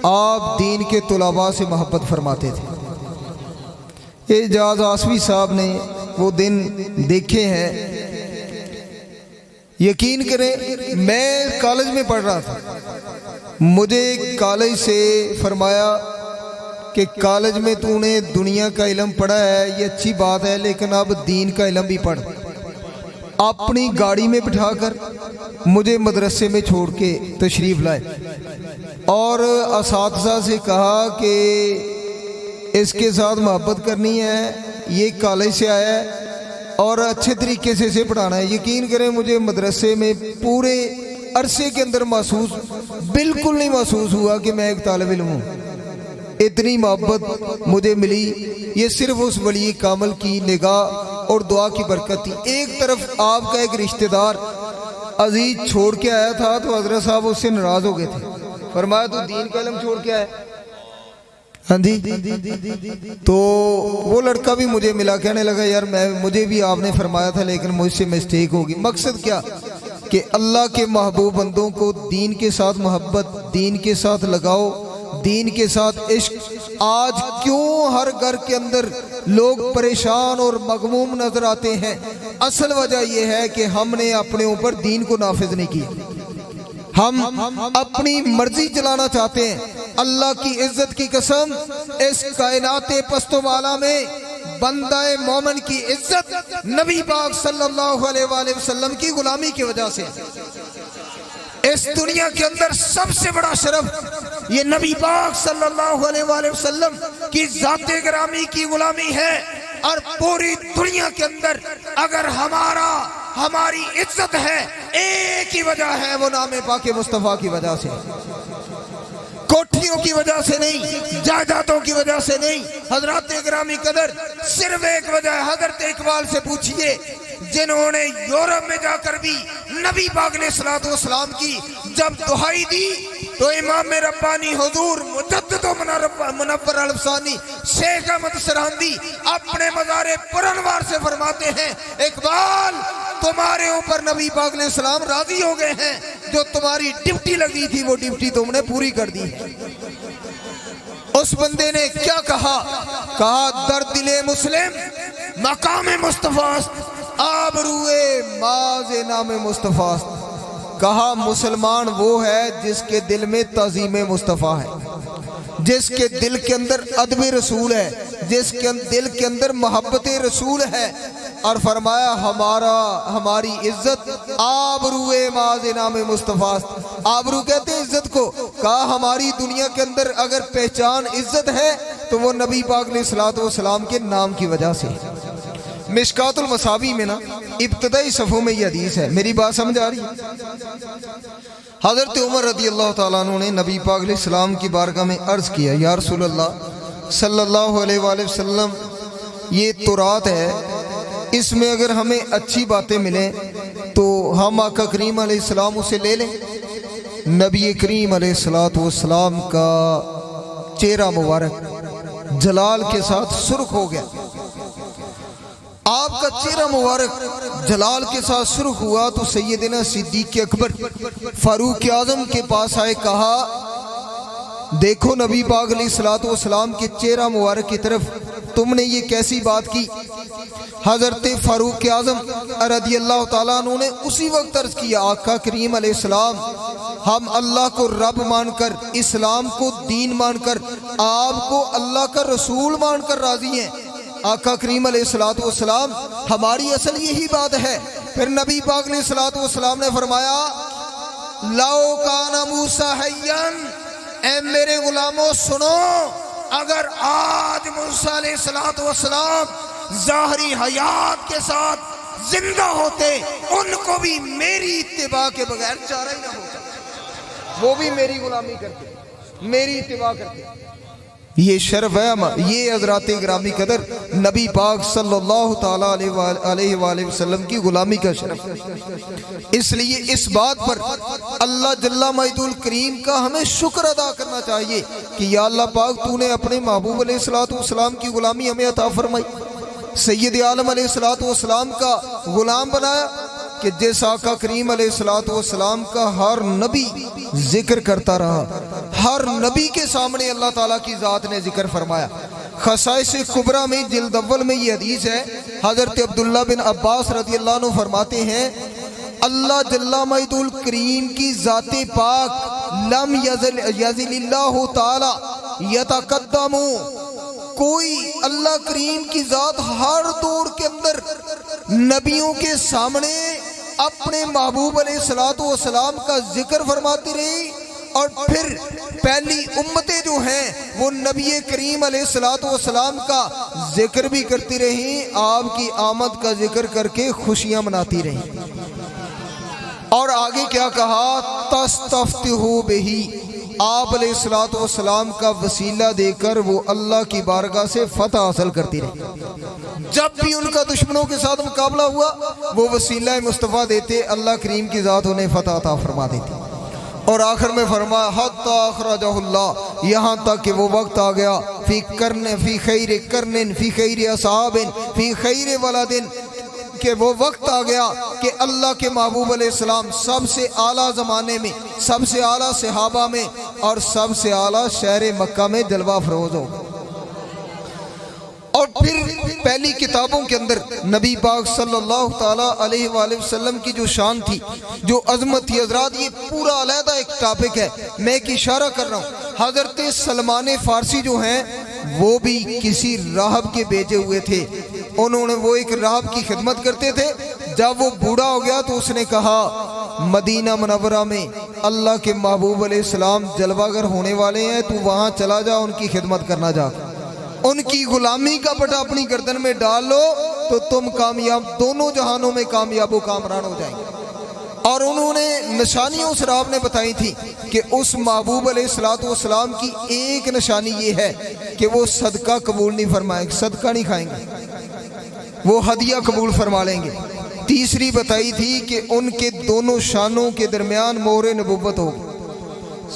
آپ دین کے طلباء سے محبت فرماتے تھے۔ اعجاز آسوی صاحب نے وہ دن دیکھے ہیں۔ یقین کریں میں کالج میں پڑھ رہا تھا، مجھے کالج سے فرمایا کہ کالج میں تو نے دنیا کا علم پڑھا ہے، یہ اچھی بات ہے، لیکن اب دین کا علم بھی پڑھ۔ اپنی گاڑی میں بٹھا کر مجھے مدرسے میں چھوڑ کے تشریف لائے اور اساتذہ سے کہا کہ اس کے ساتھ محبت کرنی ہے، یہ کالج سے آیا ہے اور اچھے طریقے سے اسے پڑھانا ہے۔ یقین کریں مجھے مدرسے میں پورے عرصے کے اندر بالکل نہیں محسوس ہوا کہ میں ایک طالب علم ہوں۔ اتنی محبت مجھے ملی، یہ صرف اس ولی کامل کی نگاہ اور دعا کی برکت تھی۔ ایک طرف آپ کا ایک رشتہ دار عزیز چھوڑ کے آیا تھا تو حضرت صاحب اس سے ناراض ہو گئے تھے، فرمایا تو دین کا علم چھوڑ کے آیا۔ ہاں جی، تو وہ لڑکا بھی مجھے ملا، کہنے لگا یار مجھے بھی آپ نے فرمایا تھا لیکن مجھ سے مسٹیک ہوگی۔ مقصد کیا کہ اللہ کے محبوب بندوں کو دین کے ساتھ محبت، دین کے ساتھ لگاؤ، دین کے ساتھ عشق۔ آج کیوں ہر گھر کے اندر لوگ پریشان اور مغموم نظر آتے ہیں؟ اصل وجہ یہ ہے کہ ہم نے اپنے اوپر دین کو نافذ نہیں کیا، ہم اپنی مرضی چلانا چاہتے ہیں۔ اللہ کی عزت کی قسم، اس کائنات پست و بالا میں بندہ مومن کی عزت نبی پاک صلی اللہ علیہ وآلہ وسلم کی غلامی کی وجہ سے۔ اس دنیا کے اندر سب سے بڑا شرف یہ نبی پاک صلی اللہ علیہ وآلہ وسلم کی ذات گرامی کی غلامی ہے۔ اور پوری دنیا کے اندر اگر ہماری عزت ہے، ایک ہی وجہ ہے، وہ نام پاک مصطفیٰ کی وجہ سے، کوٹھیوں کی وجہ سے نہیں، جائیدادوں کی وجہ سے نہیں۔ حضرات گرامی قدر، صرف ایک وجہ ہے۔ حضرت اقبال سے پوچھئے جنہوں نے یورپ میں جا کر بھی نبی پاک نے صلاۃ والسلام کی جب دہائی دی تو امام ربانی حضور مجدد و منور الافسانی شیخ احمد سرہندی اپنے مزار پرانوار سے فرماتے ہیں، اقبال تمہارے اوپر نبی پاک علیہ السلام راضی ہو گئے ہیں، جو تمہاری ڈیوٹی لگی تھی وہ ڈیوٹی تم نے پوری کر دی ہے۔ اس بندے نے کیا کہا؟ در دل مسلم مقام مصطفیٰ آبروئے ماز نام مصطفیٰ۔ کہا مسلمان وہ ہے جس کے دل میں تعظیم مصطفیٰ ہے، جس کے دل کے اندر ادب رسول ہے، جس کے دل کے اندر محبت رسول ہے۔ اور فرمایا ہماری عزت آبروئے ماز نام مصطفیٰ۔ آبرو کہتے ہیں عزت کو۔ کہا ہماری دنیا کے اندر اگر پہچان عزت ہے تو وہ نبی پاک علیہ الصلوۃ والسلام کے نام کی وجہ سے۔ مشکات المصابیح میں نا ابتدائی صفحوں میں یہ حدیث ہے، میری بات سمجھ آ رہی ہے؟ حضرت عمر رضی اللہ تعالیٰ عنہ نے نبی پاک علیہ السلام کی بارگاہ میں عرض کیا، یا رسول اللہ صلی اللہ علیہ وآلہ وسلم، یہ تورات ہے، اس میں اگر ہمیں اچھی باتیں ملیں تو ہم آقا کریم علیہ السلام اسے لے لیں۔ نبی کریم علیہ السلام کا چہرہ مبارک جلال کے ساتھ سرخ ہو گیا۔ آپ کا چہرہ مبارک جلال کے ساتھ سرخ ہوا تو سیدنا صدیق اکبر فاروق اعظم کے پاس آئے، کہا دیکھو نبی پاک علیہ الصلوۃ والسلام کے چہرہ مبارک کی طرف تم نے یہ کیسی بات کی؟ حضرت فاروق اعظم رضی اللہ تعالیٰ عنہ نے اسی وقت عرض کیا، آقا کریم علیہ السلام ہم اللہ کو رب مان کر، اسلام کو دین مان کر، آپ کو اللہ کا رسول مان کر راضی ہیں۔ آقا کریم علیہ السلام ہماری اصل یہی بات ہے۔ پھر نبی پاک علیہ السلام نے فرمایا، لو کان موسیٰ حیًّا، اے میرے غلاموں سنو، اگر آج موسیٰ علیہ السلام ظاہری حیات کے ساتھ زندہ ہوتے، ان کو بھی میری اتباع کے بغیر چارہ ہی نہ ہوتا، وہ بھی میری غلامی کرتے، میری اتباع کرتے۔ یہ شرف ہے، یہ حضرات گرامی قدر نبی پاک صلی اللہ تعالیٰ علیہ وآلہ وسلم کی غلامی کا شرف۔ اس لیے اس بات پر اللہ جل مجدہ الکریم کا ہمیں شکر ادا کرنا چاہیے کہ یا اللہ پاک تو نے اپنے محبوب علیہ السلام کی غلامی ہمیں عطا فرمائی۔ سید عالم علیہ الصلوۃ والسلام کا غلام بنایا کہ جس آقا کریم علیہ الصلوۃ والسلام کا ہر نبی ذکر کرتا رہا، ہر نبی کے سامنے اللہ تعالیٰ کی ذات نے ذکر فرمایا۔ خصائص کبریٰ میں جلد اول میں یہ حدیث ہے، حضرت عبداللہ بن عباس رضی اللہ عنہ فرماتے ہیں اللہ جل مجدہ الکریم کی ذات پاک لم یزل اللہ تعالی یتقدم، کوئی اللہ کریم کی ذات ہر دور کے اندر نبیوں کے سامنے اپنے محبوب علیہ الصلوۃ والسلام کا ذکر فرماتی رہی، اور پھر پہلی امتیں جو ہیں وہ نبی کریم علیہ الصلوۃ والسلام کا ذکر بھی کرتی رہیں، آپ کی آمد کا ذکر کر کے خوشیاں مناتی رہیں۔ اور آگے کیا کہا، تستفتحوا بہی، آپ علیہ الصلوۃ والسلام کا وسیلہ دے کر وہ اللہ کی بارگاہ سے فتح حاصل کرتی رہی۔ جب بھی ان کا دشمنوں کے ساتھ مقابلہ ہوا وہ وسیلہ مصطفیٰ دیتے، اللہ کریم کی ذات انہیں فتح عطا فرما دیتی۔ اور آخر میں فرمایا حتی اخرجہ اللہ، یہاں تک کہ وہ وقت آ گیا فی خیر قرن فی خیر اصحاب فی خیر ولد، کہ وہ وقت آ گیا کہ اللہ کے محبوب علیہ السلام سب سے اعلیٰ زمانے میں، سب سے اعلیٰ صحابہ میں اور سب سے اعلیٰ شہر مکہ میں جلوہ افروز ہو۔ اور پھر پہلی کتابوں کے اندر نبی پاک صلی اللہ تعالیٰ علیہ وآلہ وسلم کی جو شان تھی، جو عظمت تھی، حضرات یہ پورا علیحدہ ایک ٹاپک ہے، میں ایک اشارہ کر رہا ہوں۔ حضرت سلمان فارسی جو ہیں وہ بھی کسی راہب کے بھیجے ہوئے تھے، انہوں نے وہ ایک راہب کی خدمت کرتے تھے، جب وہ بوڑھا ہو گیا تو اس نے کہا مدینہ منورہ میں اللہ کے محبوب علیہ السلام جلوہ گر ہونے والے ہیں، تو وہاں چلا جا، ان کی خدمت کرنا جا، ان کی غلامی کا پٹا اپنی گردن میں ڈال لو تو تم کامیاب، دونوں جہانوں میں کامیاب و کامران ہو جائیں گے۔ اور انہوں نے نشانیوں سے آپ نے بتائی تھی کہ اس محبوب علیہ الصلوۃ والسلام کی ایک نشانی یہ ہے کہ وہ صدقہ قبول نہیں فرمائیں گے، صدقہ نہیں کھائیں گے، وہ ہدیہ قبول فرما لیں گے۔ تیسری بتائی تھی کہ ان کے دونوں شانوں کے درمیان مہر نبوت ہوگی۔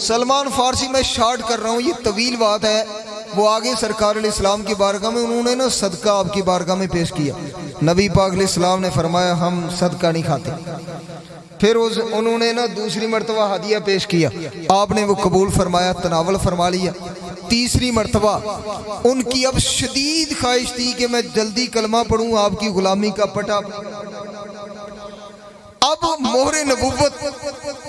سلمان فارسی میں شارٹ کر رہا ہوں، یہ طویل بات ہے، وہ آگے سرکار علیہ السلام کی بارگاہ میں انہوں نے صدقہ آپ کی بارگاہ میں پیش کیا، نبی پاک علیہ السلام نے فرمایا ہم صدقہ نہیں کھاتے۔ پھر انہوں نے دوسری مرتبہ ہدیہ پیش کیا، آپ نے وہ قبول فرمایا، تناول فرما لیا۔ تیسری مرتبہ ان کی اب شدید خواہش تھی کہ میں جلدی کلمہ پڑھوں، آپ کی غلامی کا پٹا، اب مہر نبوت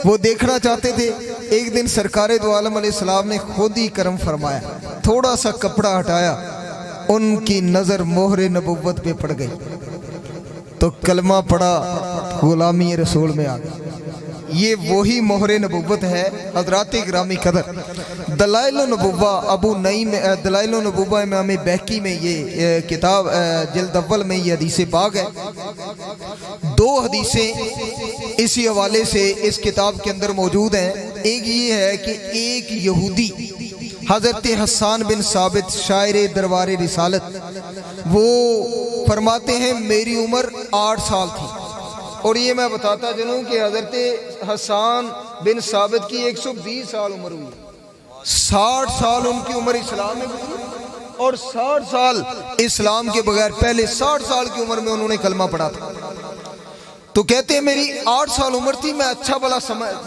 وہ دیکھنا چاہتے تھے۔ ایک دن سرکار دو عالم علیہ السلام نے خود ہی کرم فرمایا، تھوڑا سا کپڑا ہٹایا، ان کی نظر مہر نبوت پہ پڑ گئی تو کلمہ پڑھا، غلامی رسول میں آ گئی۔ یہ وہی مہر نبوت ہے۔ حضرات گرامی قدر، دلائل النبوہ ابو نعیم دلائل النبوہ امام بہقی میں یہ کتاب جلد اول میں یہ حدیث پاک ہے، دو حدیثیں اسی حوالے سے اس کتاب کے اندر موجود ہیں۔ ایک یہ ہے کہ ایک یہودی حضرت حسان بن ثابت شاعر دربار رسالت، وہ فرماتے ہیں میری عمر 8 سال تھی، اور یہ میں بتاتا چلوں کہ حضرت حسان بن ثابت کی 120 سال عمر ہوئی، 60 سال ان کی عمر اسلام میں گزری، اور 60 سال اسلام کے بغیر، پہلے 60 سال کی عمر میں انہوں نے کلمہ پڑھا تھا۔ تو کہتے ہیں میری 8 سال عمر تھی، میں اچھا بلا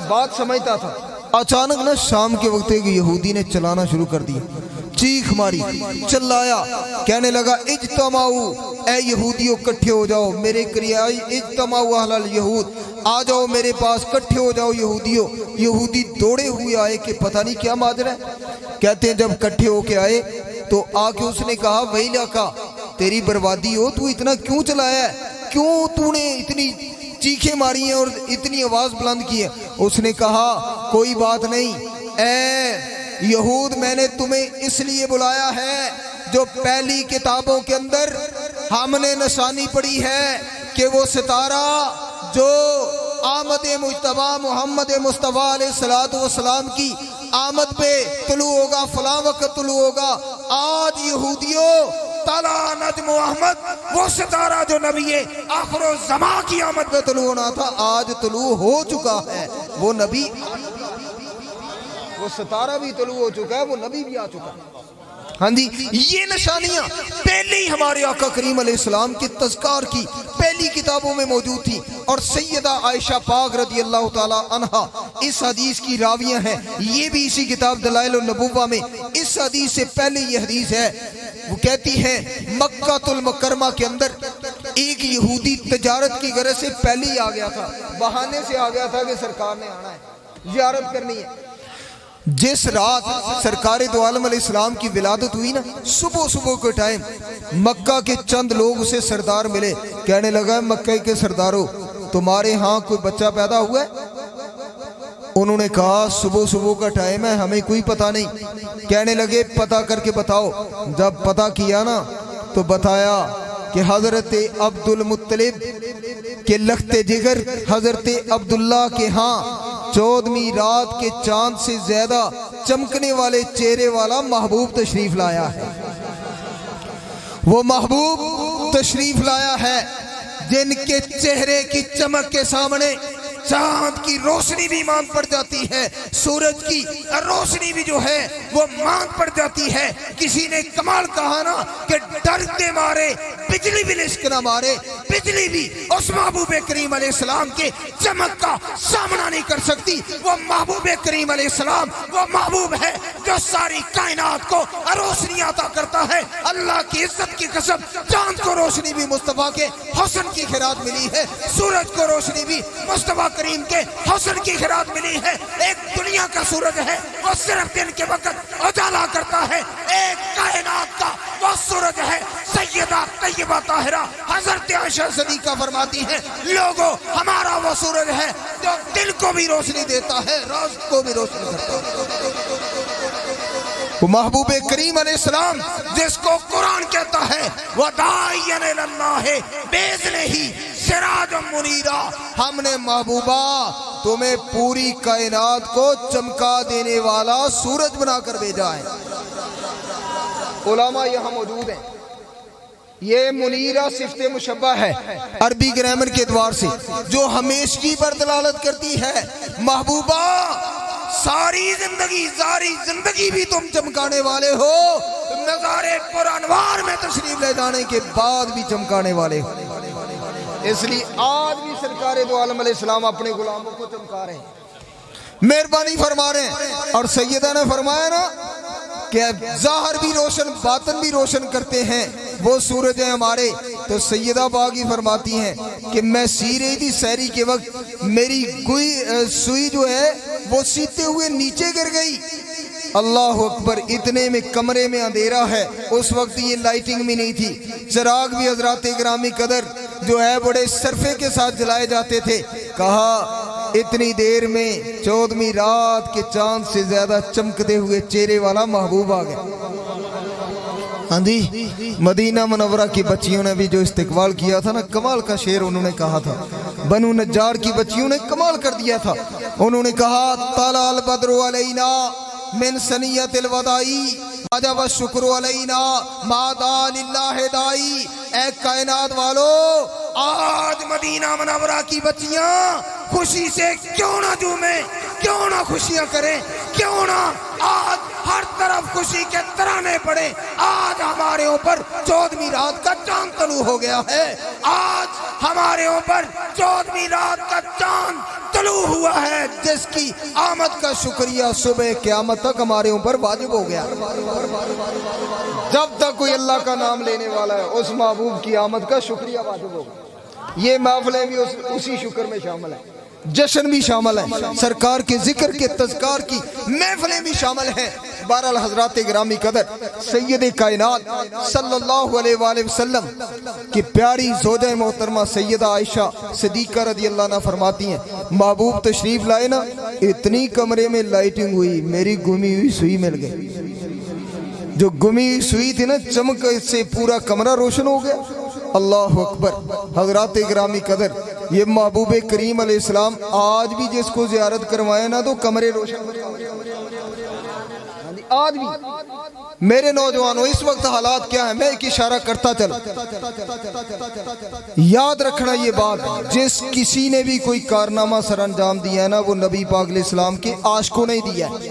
بات سمجھتا تھا، اچانک شام کے وقت ایک یہودی نے چلانا شروع کر دیا، چیخ ماری، چلایا، کہنے لگا اجتماعو، اے یہودیوں کٹھے ہو جاؤ میرے قریائی، اجتماعو اہل الیہود، آ جاؤ میرے پاس، کٹھے ہو جاؤ یہودیوں۔ یہودی دوڑے ہوئے آئے کہ پتہ نہیں کیا ماجرا ہے۔ کہتے ہیں جب کٹھے ہو کے آئے تو آ کے اس نے کہا ویلا کا تیری بربادی ہو، تو اتنا کیوں چلایا ہے، کیوں تو نے اتنی چیخیں ماری ہیں اور اتنی آواز بلند کی ہے؟ اس نے کہا کوئی بات نہیں، اے یہود میں نے تمہیں اس لیے بلایا ہے جو پہلی کتابوں کے اندر ہم نے نشانی پڑھی ہے کہ وہ ستارہ جو آمد مجتبیٰ محمد مصطفیٰ علیہ السلام کی آمد پہ طلوع ہوگا، فلاں وقت طلوع ہوگا۔ آج یہودیوں طلع نجم احمد، وہ ستارہ جو نبی آخر الزمان کی آمد پہ طلوع ہونا تھا آج طلوع ہو چکا ہے، وہ نبی، وہ ستارہ بھی طلوع ہو چکا ہے، وہ نبی بھی آ چکا ہے۔ ہاں جی، یہ نشانیاں پہلے ہی ہمارے آقا کریم علیہ السلام کے تذکار کی پہلی کتابوں میں موجود تھی، اور سیدہ عائشہ پاک رضی اللہ تعالی عنہا اس حدیث کی راویہ ہیں۔ یہ بھی اسی کتاب دلائل النبوہ میں اس حدیث سے پہلے یہ حدیث ہے، وہ کہتی ہیں مکہ المکرمہ کے اندر ایک یہودی تجارت کی غرض سے پہلے ہی آ گیا تھا، بہانے سے آ گیا تھا کہ سرکار نے آنا ہے، زیارت کرنی ہے۔ جس رات سرکار دو عالم علیہ السلام کی ولادت ہوئی نا، صبح کے ٹائم مکہ کے چند لوگ اسے سردار ملے، کہنے لگا مکہ کے سرداروں تمہارے ہاں کوئی بچہ پیدا ہوا ہے؟ انہوں نے کہا صبح کا ٹائم ہے، ہمیں کوئی پتہ نہیں۔ کہنے لگے پتہ کر کے بتاؤ۔ جب پتہ کیا نا تو بتایا کہ حضرت عبد المطلب کے لخت جگر حضرت عبداللہ کے ہاں 14ویں رات کے چاند سے زیادہ چمکنے والے چہرے والا محبوب تشریف لایا ہے۔ وہ محبوب تشریف لایا ہے جن کے چہرے کی چمک کے سامنے چاند کی روشنی بھی ماند پڑ جاتی ہے، سورج کی روشنی بھی جو ہے وہ ماند پڑ جاتی ہے۔ کسی نے کمال کہا نا کہ ڈرتے مارے بجلی بھی لشک نہ مارے، بجلی بھی اس محبوب کریم علیہ السلام کے چمک کا سامنا نہیں کر سکتی۔ وہ محبوب کریم علیہ السلام وہ محبوب ہے جو ساری کائنات کو روشنی عطا کرتا ہے۔ اللہ کی عزت کی قسم، چاند کو روشنی بھی مصطفیٰ کے حسن کی خیرات ملی ہے، سورج کو روشنی بھی مصطفیٰ کریم کے حسن کی خیرات ملی ہے۔ ایک دنیا کا سورج ہے وہ صرف دن کے وقت اجالا کرتا ہے، ایک کائنات کا وہ سورج ہے سیدہ طیبہ طاہرہ حضرت عائشہ صدیقہ فرماتی ہیں لوگوں ہمارا وہ سورج ہے جو دل کو بھی روشنی دیتا ہے، راز کو بھی روشنی کرتا ہے۔ وہ محبوب کریم علیہ السلام جس کو قرآن کہتا ہے وَدَاعِيًا إِلَى اللَّهِ بِإِذْنِهِ سِرَاجًا مُنِيرًا، ہم نے محبوبہ تمہیں پوری کائنات کو چمکا دینے والا سورج بنا کر بھیجا ہے۔ علماء یہاں موجود ہیں، یہ منیرہ صفت مشبہ ہے عربی گرامر کے اعتبار سے جو ہمیشگی پر دلالت کرتی ہے۔ محبوبہ ساری زندگی بھی تم چمکانے والے ہو، نظارے پر انوار میں تشریف لے جانے کے بعد بھی چمکانے والے ہو۔ اس لیے آج بھی سرکار دو عالم علیہ السلام اپنے غلاموں کو چمکا رہے ہیں، مہربانی فرما رہے ہیں۔ اور سیدہ نے فرمایا نا کہ ظاہر بھی روشن باطن بھی روشن کرتے ہیں وہ سورج ہیں ہمارے۔ تو سیدہ باغی فرماتی ہیں کہ میں سی رہی تھی سحری کے وقت، میری سوئی جو ہے وہ سیتے ہوئے نیچے گر گئی۔ اللہ اکبر، اتنے میں کمرے میں اندھیرا ہے، اس وقت یہ لائٹنگ بھی نہیں تھی، چراغ بھی حضرات گرامی قدر جو ہے بڑے صرفے کے ساتھ جلائے جاتے تھے۔ کہا اتنی دیر میں 14ویں رات کے چاند سے زیادہ چمکتے ہوئے چہرے والا محبوب آ گیا۔ ہاں جی، مدینہ منورہ کی بچیوں نے بھی جو استقبال کیا تھا نا، کمال کا شعر انہوں نے کہا تھا۔ بنو نجار کی بچیوں نے کمال کر دیا تھا، انہوں نے کہا طلع البدر علینا من ثنیۃ الوداعی وجب الشکر علینا ما دعا للہ داعی۔ اے کائنات والو، آج مدینہ منورہ کی بچیاں خوشی سے کیوں نہ جھومیں، کیوں نہ خوشیاں کریں، کیوں نہ آج ہر طرف خوشی کے ترانے پڑے۔ آج ہمارے اوپر 14ویں رات کا چاند طلوع ہو گیا ہے، آج ہمارے اوپر 14ویں رات کا چاند طلوع ہوا ہے جس کی آمد کا شکریہ صبح قیامت تک ہمارے اوپر واجب ہو گیا۔ جب تک کوئی اللہ کا نام لینے والا ہے اس محبوب کی آمد کا شکریہ واجب ہوگا۔ یہ محفلیں بھی اسی شکر میں شامل ہیں، جشن بھی شامل ہے، سرکار کے ذکر کے تذکار کی محفلیں بھی شامل ہیں۔ بہرحال حضرات گرامی قدر، سید کائنات صلی اللہ علیہ وآلہ وسلم کی پیاری زوجہ محترمہ سیدہ عائشہ صدیقہ رضی اللہ عنہ فرماتی ہیں محبوب تشریف لائے نا، اتنی کمرے میں لائٹنگ ہوئی، میری گمی ہوئی سوئی مل گئی۔ جو گمی سوئی تھی نا، چمک سے پورا کمرہ روشن ہو گیا۔ اللہ اکبر، حضرات گرامی قدر، یہ محبوب کریم علیہ السلام آج بھی جس کو زیارت کروائے نا تو کمرے روشن ہو جاتے ہیں۔ آج بھی میرے نوجوانوں اس وقت حالات کیا ہے، میں ایک اشارہ کرتا چلا، یاد رکھنا یہ بات، جس کسی نے بھی کوئی کارنامہ سر انجام دیا ہے نا، وہ نبی پاک علیہ السلام کے عاشقوں نے دیا ہے۔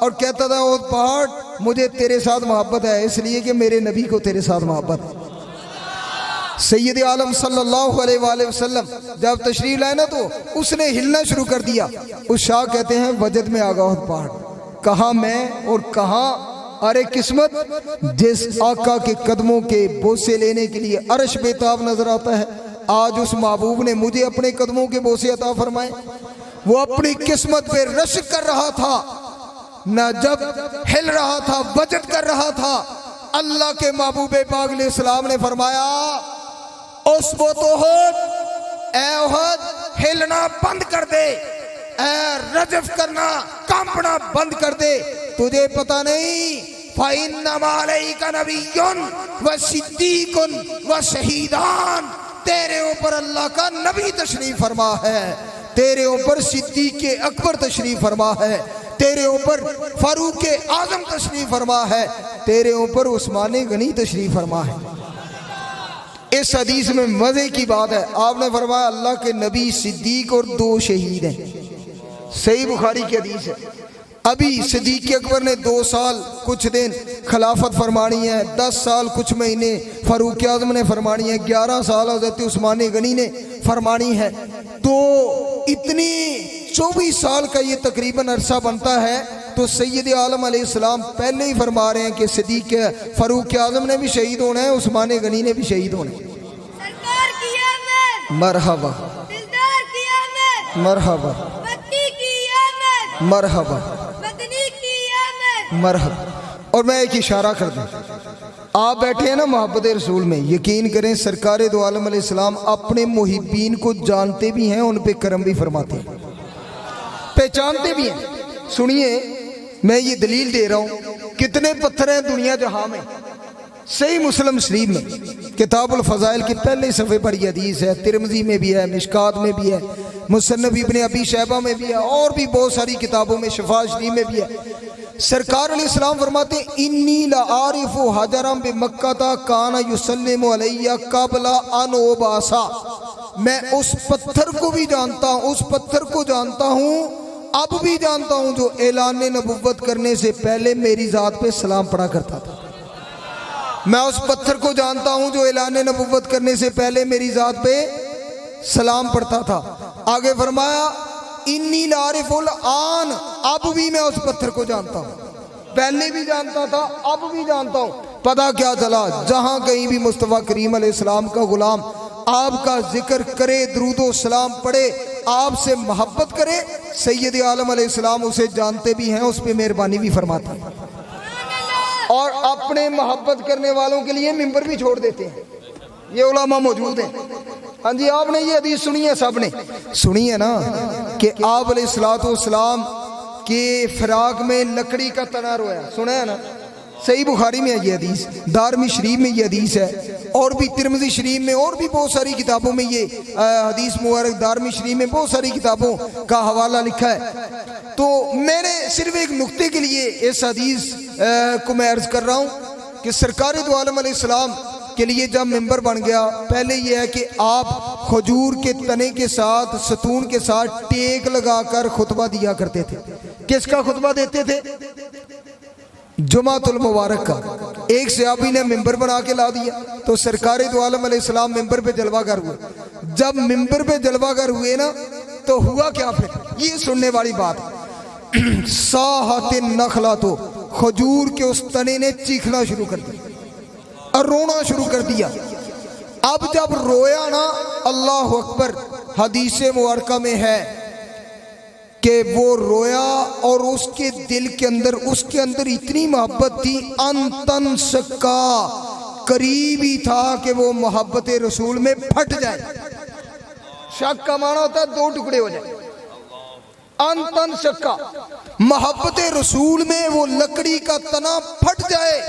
اور کہتا تھا احد پہاڑ مجھے تیرے ساتھ محبت ہے اس لیے کہ میرے نبی کو تیرے ساتھ محبت ہے۔ سید عالم صلی اللہ علیہ وآلہ وسلم جب تشریف لائے نا تو اس نے ہلنا شروع کر دیا۔ اس شاہ کہتے ہیں وجد میں آگا احد پہاڑ، کہاں میں اور کہاں ارے قسمت جس آقا کے قدموں کے بوسے لینے کے لیے عرش بے تاب نظر آتا ہے، آج اس محبوب نے مجھے اپنے قدموں کے بوسے عطا فرمائے۔ وہ اپنی قسمت پہ رشک کر رہا تھا، نہ جب ہل رہا تھا وجد کر رہا تھا۔ اللہ کے محبوب پاک علیہ السلام نے فرمایا اس بت احد، اے احد ہلنا بند کر دے، اے رجف کرنا کانپنا بند کر دے، تجھے پتہ نہیں فَإِنَّمَا عَلَيْكَ نَبِيٌّ وَصِدِّيقٌ وَشَهِيدَانٌ، تیرے اوپر اللہ کا نبی تشریف فرما ہے، تیرے اوپر صدیق اکبر تشریف فرما ہے، تیرے اوپر فاروق اعظم تشریف فرما ہے، تیرے اوپر عثمان غنی تشریف فرما ہے۔ اس حدیث میں مزے کی بات ہے، آپ نے فرمایا اللہ کے نبی صدیق اور 2 شہید ہیں، صحیح بخاری کی حدیث ہے۔ ابھی صدیق اکبر نے 2 سال کچھ دن خلافت فرمانی ہے، 10 سال کچھ مہینے فاروق اعظم نے فرمانی ہے، 11 سال حضرت عثمان غنی نے فرمانی ہے، تو اتنی 24 سال کا یہ تقریباً عرصہ بنتا ہے۔ تو سید عالم علیہ السلام پہلے ہی فرما رہے ہیں کہ صدیق فاروق اعظم نے بھی شہید ہونا ہے، عثمان غنی نے بھی شہید ہونا ہے۔ سرکار کی آمد، مرحبا دلدار کی آمد، مرحبا مکی کی آمد، مرحبا مدنی کی آمد۔ مرحبا۔ اور میں ایک اشارہ کر دوں، آپ بیٹھے ہیں نا محبت رسول میں، یقین کریں سرکار دو عالم علیہ السلام اپنے محبین کو جانتے بھی ہیں، ان پہ کرم بھی فرماتے ہیں، پہچانتے بھی ہیں۔ سنیے میں یہ دلیل دے رہا ہوں، کتنے پتھر ہیں دنیا جہاں میں۔ صحیح مسلم شریف میں کتاب الفضائل کی پہلے صفحے پر یہ حدیث ہے، ترمذی میں بھی ہے، مشکات میں بھی ہے، مصنف ابن ابی شیبہ میں بھی ہے، اور بھی بہت ساری کتابوں میں، شفاء شریف میں بھی ہے۔ سرکار علیہ السلام فرماتے ہیں انی لعارف حجرا بمکہ کان یسلم علیہ قبل ان ابعث، میں اس پتھر کو بھی جانتا ہوں، اس پتھر کو جانتا ہوں، اب بھی جانتا ہوں، جو اعلان نبوت کرنے سے پہلے میری ذات پہ سلام پڑھا کرتا تھا۔ میں اس پتھر کو جانتا ہوں جو اعلان نبوت کرنے سے پہلے میری ذات پہ سلام پڑھتا تھا۔ آگے فرمایا انی لعارف الآن، اب بھی میں اس پتھر کو جانتا ہوں، پہلے بھی جانتا تھا، اب بھی جانتا ہوں۔ پتہ کیا چلا، جہاں کہیں بھی مصطفیٰ کریم علیہ السلام کا غلام آپ کا ذکر کرے، درود و سلام پڑھے، آپ سے محبت کرے، سید عالم علیہ السلام اسے جانتے بھی ہیں، اس پہ مہربانی بھی فرماتے ہیں، اور اپنے محبت کرنے والوں کے لیے ممبر بھی چھوڑ دیتے ہیں۔ یہ علماء موجود ہیں۔ ہاں جی، آپ نے یہ حدیث سنی ہے، سب نے سنی ہے نا، کہ آپ علیہ السلام کے فراق میں لکڑی کا تنا رویا، سنا ہے نا؟ صحیح بخاری میں ہے یہ حدیث، دارمی شریف میں یہ حدیث ہے، اور بھی ترمذی شریف میں، اور بھی بہت ساری کتابوں میں یہ حدیث مبارک، دارمی شریف میں بہت ساری کتابوں کا حوالہ لکھا ہے۔ تو میں نے صرف ایک نقطے کے لیے اس حدیث کو میں عرض کر رہا ہوں کہ سرکار دو عالم علیہ السلام کے لیے جب ممبر بن گیا، پہلے یہ ہے کہ آپ کھجور کے تنے کے ساتھ، ستون کے ساتھ ٹیک لگا کر خطبہ دیا کرتے تھے۔ کس کا خطبہ دیتے تھے؟ جمعۃ المبارک کا۔ ایک صحابی نے ممبر بنا کے لا دیا، تو سرکار دو عالم علیہ السلام ممبر پہ جلوہ گر ہوئے۔ جب ممبر پہ جلوہ گر ہوئے نا، تو ہوا کیا پھر؟ یہ سننے والی بات، صاحت النخلہ، تو کھجور کے اس تنے نے چیخنا شروع کر دیا اور رونا شروع کر دیا۔ اب جب رویا نا، اللہ اکبر، حدیث مبارکہ میں ہے کہ وہ رویا اور اس کے دل کے اندر اتنی محبت تھی، ان شکا، قریب ہی تھا کہ وہ محبت رسول میں پھٹ جائے۔ شک کا معنی ہوتا ہے 2 ٹکڑے ہو جائے۔ ان شکا، محبت رسول میں وہ لکڑی کا تنا پھٹ جائے،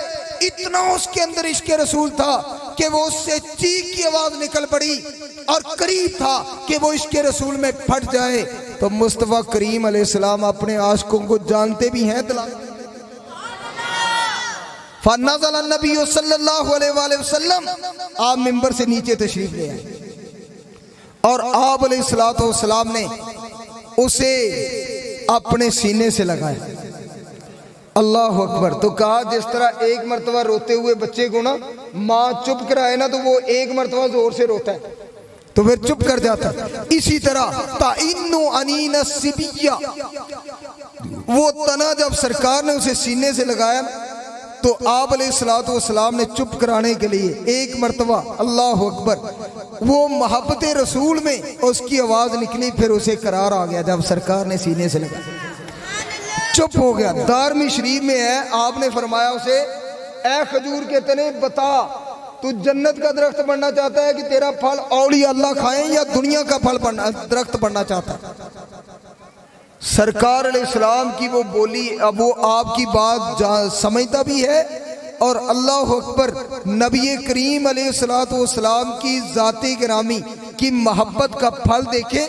اتنا اس کے اندر عشق رسول تھا کہ وہ اس سے چیخ کی آواز نکل پڑی، اور قریب تھا کہ وہ عشق رسول میں پھٹ جائے۔ تو مصطفیٰ کریم علیہ السلام اپنے عاشقوں کو جانتے بھی ہیں۔ فنزل النبی صلی اللہ علیہ وآلہ وسلم، آپ ممبر سے نیچے تشریف لے آئے، اور آپ علیہ السلام نے اسے اپنے سینے سے لگایا، اللہ اکبر. تو کہا جس طرح ایک مرتبہ روتے ہوئے بچے کو نا ماں چپ کرائے نا تو وہ ایک مرتبہ زور سے روتا ہے تو پھر چپ کر جاتا ہے. اسی طرح تَعِنُّ عَنِينَ السِّبِيَّ، وہ تنا جب سرکار نے اسے سینے سے لگایا تو آپ علیہ السلام نے چپ کرانے کے لیے ایک مرتبہ اللہ اکبر وہ محبت رسول میں اس کی آواز نکلی، پھر اسے قرار آ گیا جب سرکار نے سینے سے لگایا چپ ہو گیا. دارمی شریف میں ہے آپ نے فرمایا اسے اے کھجور کے تنے بتا تو جنت کا درخت بننا چاہتا ہے کہ تیرا پھل اولیاء اللہ کھائیں یا دنیا کا پھل درخت بننا چاہتا ہے. سرکار علیہ السلام کی وہ بولی اب وہ آپ کی بات سمجھتا بھی ہے اور اللہ اکبر نبی کریم علیہ السلام کی ذات گرامی کی محبت کا پھل دیکھیں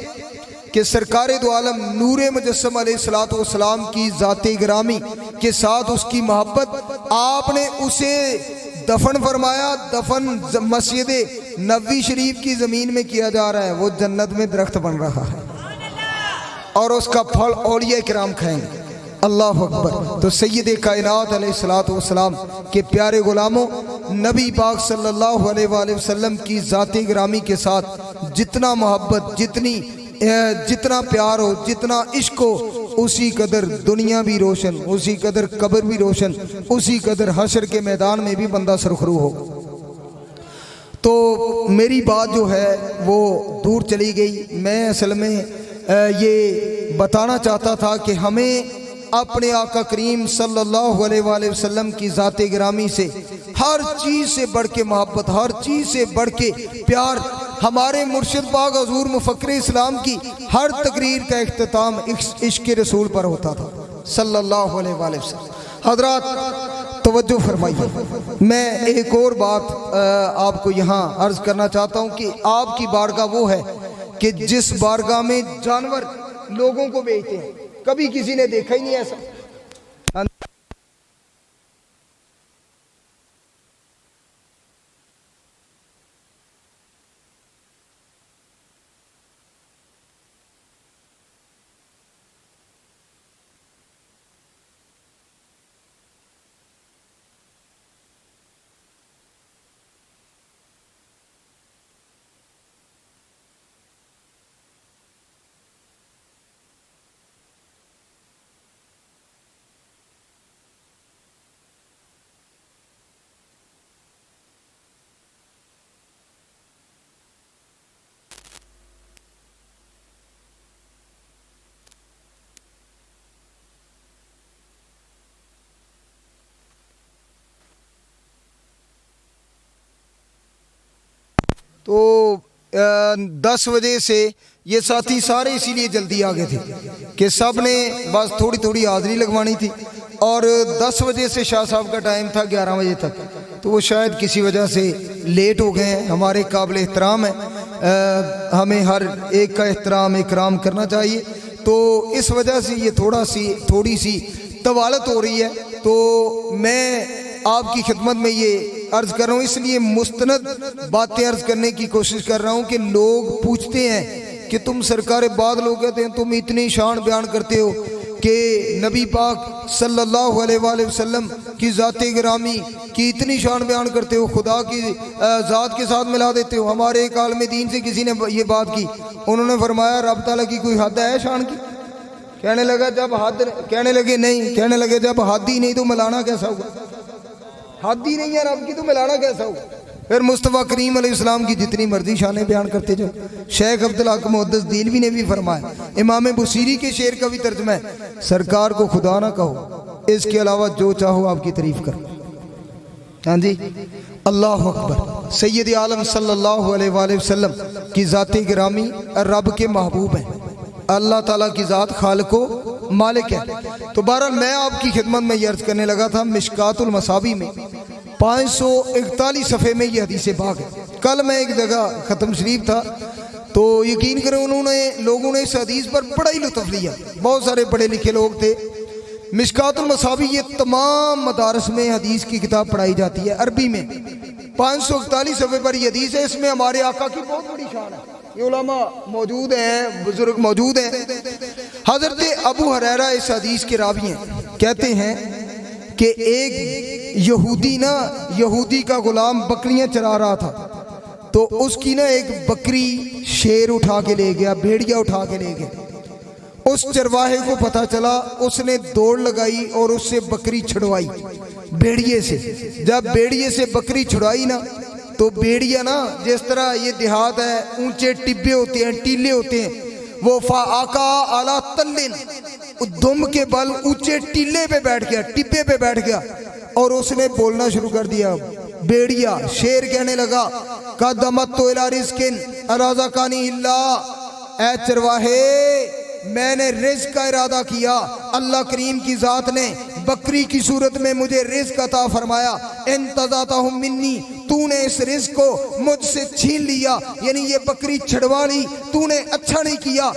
کہ سرکار دو عالم نور مجسم علیہ السلام کی ذات گرامی کے ساتھ اس کی محبت، آپ نے اسے دفن فرمایا. دفن مسجد نبوی شریف کی زمین میں کیا جا رہا ہے، وہ جنت میں درخت بن رہا ہے اور اس کا پھل اولیاء کرام کھائیں گے. اللہ اکبر. تو سید کائنات علیہ السلام کے پیارے غلاموں، نبی پاک صلی اللہ علیہ وآلہ وسلم کی ذات گرامی کے ساتھ جتنا محبت، جتنا پیار ہو، جتنا عشق ہو، اسی قدر دنیا بھی روشن، اسی قدر قبر بھی روشن، اسی قدر حشر کے میدان میں بھی بندہ سرخرو ہو. تو میری بات جو ہے وہ دور چلی گئی. میں اصل میں یہ بتانا چاہتا تھا کہ ہمیں اپنے آقا کریم صلی اللہ علیہ وآلہ وسلم کی ذات گرامی سے ہر چیز سے بڑھ کے محبت، ہر چیز سے بڑھ کے پیار. ہمارے مرشد پاک حضور مفکر اسلام کی ہر تقریر کا اختتام عشق رسول پر ہوتا تھا صلی اللہ علیہ وآلہ وسلم. حضرات توجہ فرمائیے، میں ایک اور بات آپ کو یہاں عرض کرنا چاہتا ہوں کہ آپ کی بارگاہ وہ ہے کہ جس بارگاہ میں جانور لوگوں کو بیچتے ہیں. کبھی کسی نے دیکھا ہی نہیں ایسا. تو 10 بجے سے یہ ساتھی سارے اسی لیے جلدی آگے تھے کہ سب نے بس تھوڑی تھوڑی حاضری لگوانی تھی اور 10 بجے سے شاہ صاحب کا ٹائم تھا 11 بجے تک، تو وہ شاید کسی وجہ سے لیٹ ہو گئے ہیں. ہمارے قابل احترام ہیں، ہمیں ہر ایک کا احترام اکرام کرنا چاہیے. تو اس وجہ سے یہ تھوڑی سی طوالت ہو رہی ہے. تو میں آپ کی خدمت میں یہ عرض کر رہا ہوں، اس لیے مستند باتیں عرض کرنے کی کوشش کر رہا ہوں کہ لوگ پوچھتے ہیں کہ تم سرکار بعد لوگ کہتے ہیں تم اتنی شان بیان کرتے ہو کہ نبی پاک صلی اللہ علیہ وآلہ وسلم کی ذات گرامی کی اتنی شان بیان کرتے ہو، خدا کی ذات کے ساتھ ملا دیتے ہو. ہمارے ایک عالم دین سے کسی نے یہ بات کی، انہوں نے فرمایا رب تعالیٰ کی کوئی حد ہے شان کی؟ کہنے لگے نہیں، کہنے لگے جب حد ہی نہیں تو ملانا کیسا ہوگا؟ حد ہی نہیں ہے رب کی تو ملانا کیسا ہوگا؟ پھر مصطفیٰ کریم علیہ السلام کی جتنی مرضی شانیں بیان کرتے جاؤ. شیخ عبدالحق محدث دیلوی نے بھی فرمایا، امام بصیری کے شعر کا بھی ترجمہ ہے، سرکار کو خدا نہ کہو، اس کے علاوہ جو چاہو آپ کی تعریف کرو. ہاں جی، اللہ اکبر. سید عالم صلی اللہ علیہ وآلہ وسلم کی ذات گرامی رب کے محبوب ہیں، اللہ تعالیٰ کی ذات خالق و مالک ہے. تو بہرحال میں آپ کی خدمت میں یہ عرض کرنے لگا تھا، مشکات المصابی میں 541 صفحے میں یہ حدیث پاک ہے. کل میں ایک جگہ ختم شریف تھا تو یقین کریں لوگوں نے اس حدیث پر بڑا ہی لطف لیا، بہت سارے پڑھے لکھے لوگ تھے. مشکات المصابی یہ تمام مدارس میں حدیث کی کتاب پڑھائی جاتی ہے عربی میں. 541 صفحے پر یہ حدیث ہے، اس میں ہمارے آقا کی بہت بڑی شان ہے. یہ علماء موجود ہیں، بزرگ موجود ہیں. حضرت ابو ہریرہ اس حدیث کے راوی ہیں، کہتے ہیں کہ ایک یہودی کا غلام بکریاں چرا رہا تھا، تو اس کی ایک بکری شیر اٹھا کے لے گیا، بھیڑیا اٹھا کے لے گیا۔ اس چرواہے کو پتہ چلا، اس نے دوڑ لگائی اور اس سے بکری چھڑوائی بھیڑیے سے۔ جب بھیڑیے سے بکری چھڑوائی تو بھیڑیا جس طرح یہ دیہات ہے اونچے ٹبے ہوتے ہیں، ٹیلے ہوتے ہیں، وہ فآقا علی تلن، دم کے بل اونچے ٹیلے پہ بیٹھ گیا، ٹبے پہ بیٹھ گیا، اور اس نے بولنا شروع کر دیا۔ بھیڑیا شیر کہنے لگا قدمت تو الی رزقن رزقنی اللہ، اے چرواہے میں نے رزق کا ارادہ کیا، اللہ کریم کی ذات نے بکری کی صورت میں مجھے رزق عطا فرمایا، انتزعتہم منی، تو نے اس رزق کو مجھ سے چھین لیا، یعنی یہ بکری چھڑوا لی، تو نے اچھا نہیں کیا۔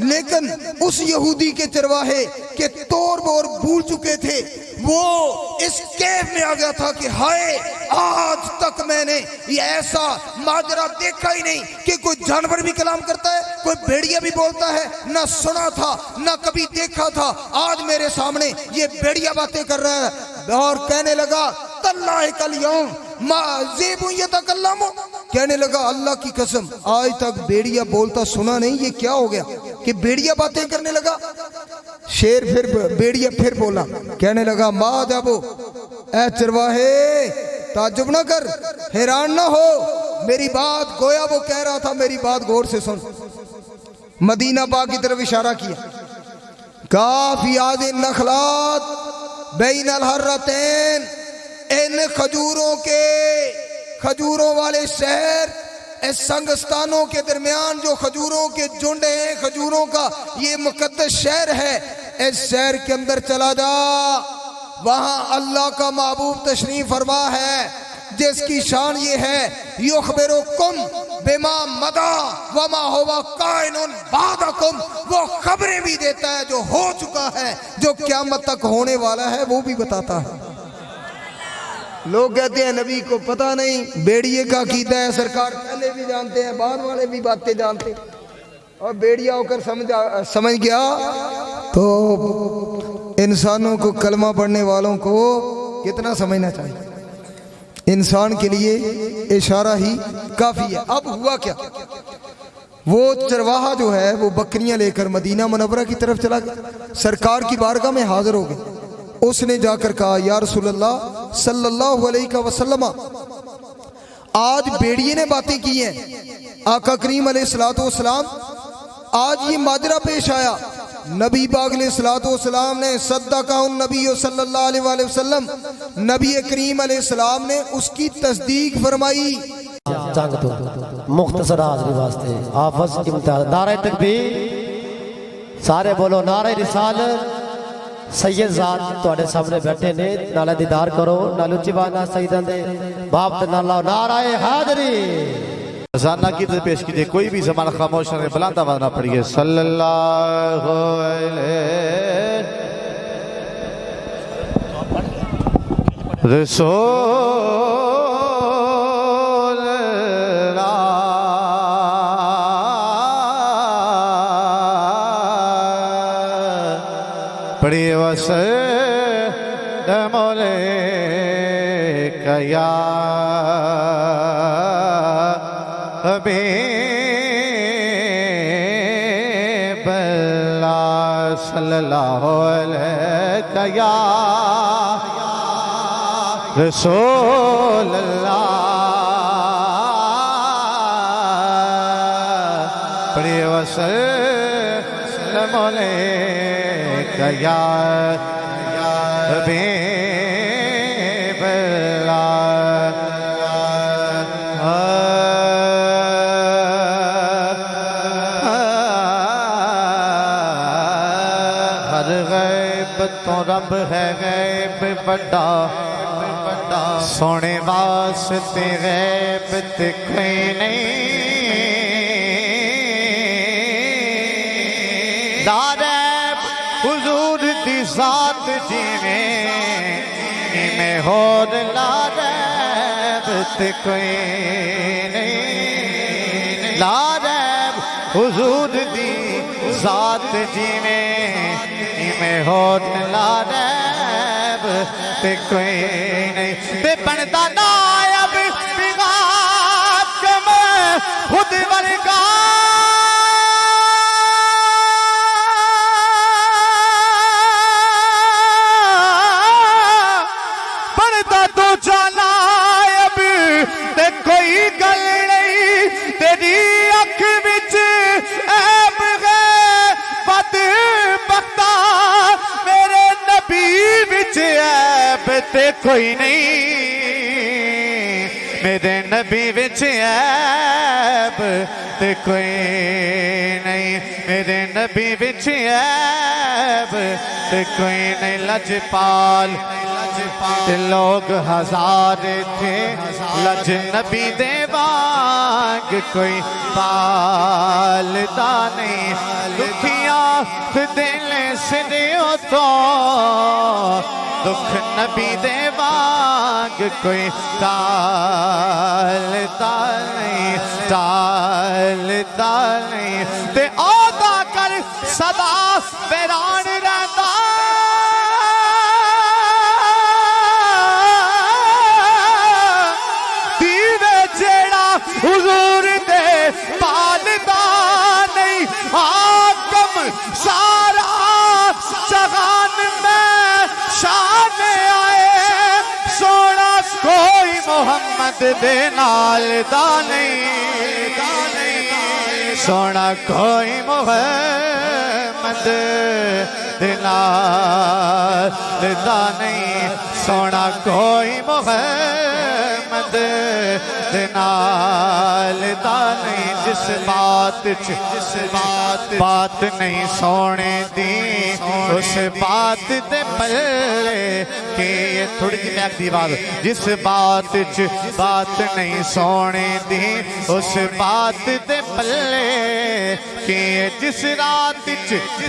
لیکن اس یہودی کے چرواہے کے طور بور بھول چکے تھے، وہ اس کیف میں آ گیا تھا کہ ہائے آج تک میں نے یہ ایسا ماجرا دیکھا ہی نہیں کہ کوئی جانور بھی کلام کرتا ہے، کوئی بھیڑیا بھی بولتا ہے، نہ سنا تھا نہ کبھی دیکھا تھا، آج میرے سامنے یہ بھیڑیا باتیں کر رہا ہے۔ اور کہنے لگا تاللہ کالیوم ما ذئب یتکلم، کہنے لگا اللہ کی قسم آج تک بھیڑیا بولتا سنا نہیں، یہ کیا ہو گیا کہ بھیڑیا باتیں کرنے لگا۔ بھیڑیا پھر بولا، کہنے لگا ما جابو، اے چرواہے تعجب نہ کر، حیران نہ ہو، میری بات گویا وہ کہہ رہا تھا، میری بات غور سے سن۔ مدینہ پاک کی طرف اشارہ کیا، کافی آد النخلات بین الحرتین، ان کھجوروں والے شہر، اس سنگستانوں کے درمیان جو کھجوروں کے جھنڈ ہیں، کھجوروں کا یہ مقدس شہر ہے، اس شہر کے اندر چلا جا، وہاں اللہ کا محبوب تشریف فرما ہے جس کی شان یہ ہے یخبرکم بما مضی وما ہوا کائن بعدکم، وہ خبریں بھی دیتا ہے جو ہو چکا ہے، جو قیامت تک ہونے والا ہے وہ بھی بتاتا ہے۔ لوگ کہتے ہیں نبی کو پتہ نہیں، بیڑیے کا عقیدہ ہے، سرکار پہلے بھی جانتے ہیں، بعد والے بھی باتیں جانتے ہیں، اور بیڑیا ہو کر سمجھ گیا۔ تو انسانوں کو، کلمہ پڑھنے والوں کو کتنا سمجھنا چاہیے، انسان کے لیے اشارہ ہی کافی ہے۔ اب ہوا کیا، وہ چرواہا جو ہے وہ بکریاں لے کر مدینہ منورہ کی طرف چلا گیا، سرکار کی بارگاہ میں حاضر ہو گئے۔ اس نے جا کر کہا یا رسول اللہ صلی اللہ علیہ وسلم، آج بیڑیے نے باتیں کی ہیں، آقا کریم علیہ السلام آج یہ ماجرا پیش آیا، نبی پاک علیہ السلام نے صدقہ النبی صلی اللہ علیہ وآلہ وسلم، نبی کریم علیہ السلام نے اس کی تصدیق فرمائی۔ جنگ تو مختصر حاضری واسطے حافظ امتیاز، نعرہ تکبیر، سارے بولو نعرہ رسالت۔ سید ذات تواڈے سامنے بیٹھے نے، نالے دیدار کرو، نالے اچھی بانا سیداں دے باپ تے نالہ نعرہ حاضری۔ رضانہ کی تو پیش کیجئے، کوئی بھی زمان خاموش رہے، بلند آواز نہ پڑھیے۔ صلی اللہ علیہ رسول پڑھی وسلم علیکہ یا حبیب اللہ، صلی اللہ علیہ یا رسول اللہ، پڑھی وسلم علیکہ یا حبیب اللہ۔ ہر غیب تو رب ہے غیب بڑا، سونے واسطے غیب تے کوئی نہیں، داریب حضور دی ذات جیویں ہور لاریب تے کوئی نہیں، لاریب حضور دی ذات جیویں ہوت لا ریب تے کوئی نہیں تے بندا نائب بغاکم خود ورگا بندا تو نائب تے کوئی گل نہیں تیری اکھ وچ عیب ہے بدبختہ میرے نبی وچ عیب تے کوئی نہیں میرے نبی وچ عیب تے کوئی نہیں میرے نبی وچ عیب تے کوئی نہیں لجپال تے لوگ ہزار تھے لج نبی دے وانگ کوئی پالدا نہیں دکھیاں دل سنیوں تو دکھ نبی دے وانگ کوئی ٹالدا نہیں تے عہدہ کر صدا ویران رہتا حضور دے پالدا نہیں حاکم سارا جہان میں شان آئے سونا کوئی محمد دے نال دا نہیں سونا کوئی محمد دے نال دا نہیں سونا کوئی محمد نال دا نہیں جس بات نہیں سونے دی اس بات دے پلے کہ یہ تھوڑی جی میک دی بات جس بات نہیں سونے دی اس بات دے پلے کہ جس رات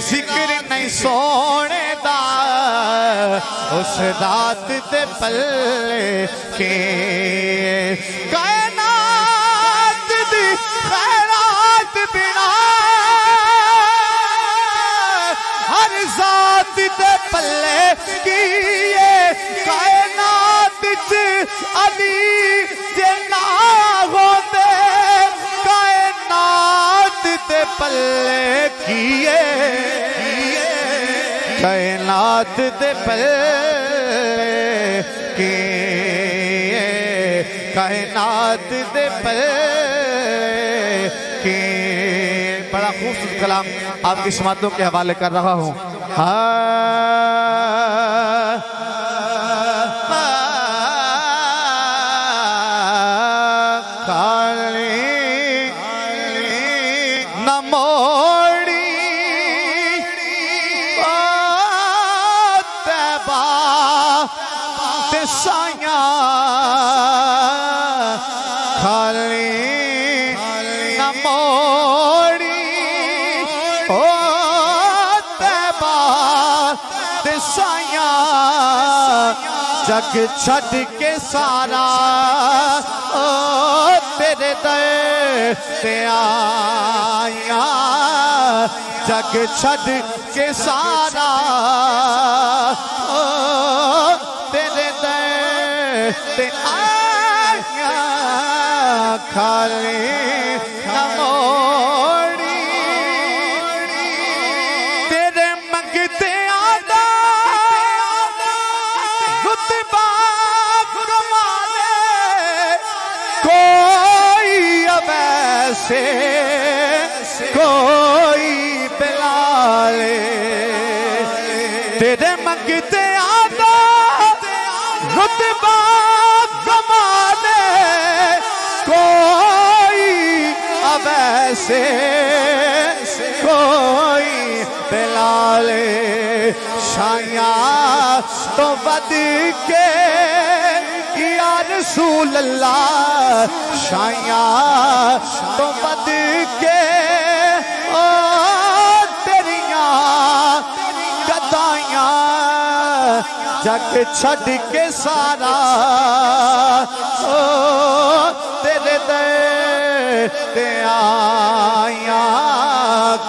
ذکر نہیں سونے دا اس رات دے پلے کہ کائنات دی خیرات بنا ہر ذات دے پلے کیے کائنات علی جنا ہوتے کائنات دے پلے کیے کائنات دے پلے کیے کائنات دے پلے کہ بڑا خوبصورت کلام آپ کی سماعتوں کے حوالے کر رہا ہوں نہ موڑی تیبہ تے سائیاں خالی نہ موڑی تیبہ تے سائیاں جگ چھڑ کے سارا تیرے در تے آیا جگ چھڑ کے سارا تیرے در تے آیا خالی نہ موڑی تیرے منگتے آدھا رتبہ کمالے کوئی اب ایسے کوئی بلالے تیرے منگتے آدھا رتبہ کمالے کوئی اب ایسے کوئی بلالے شایاں تو ود کے یا رسول اللہ شایاں تو ود کے تیریاں گدائیاں جگ چھڑ کے سارا تیرے در تے آیا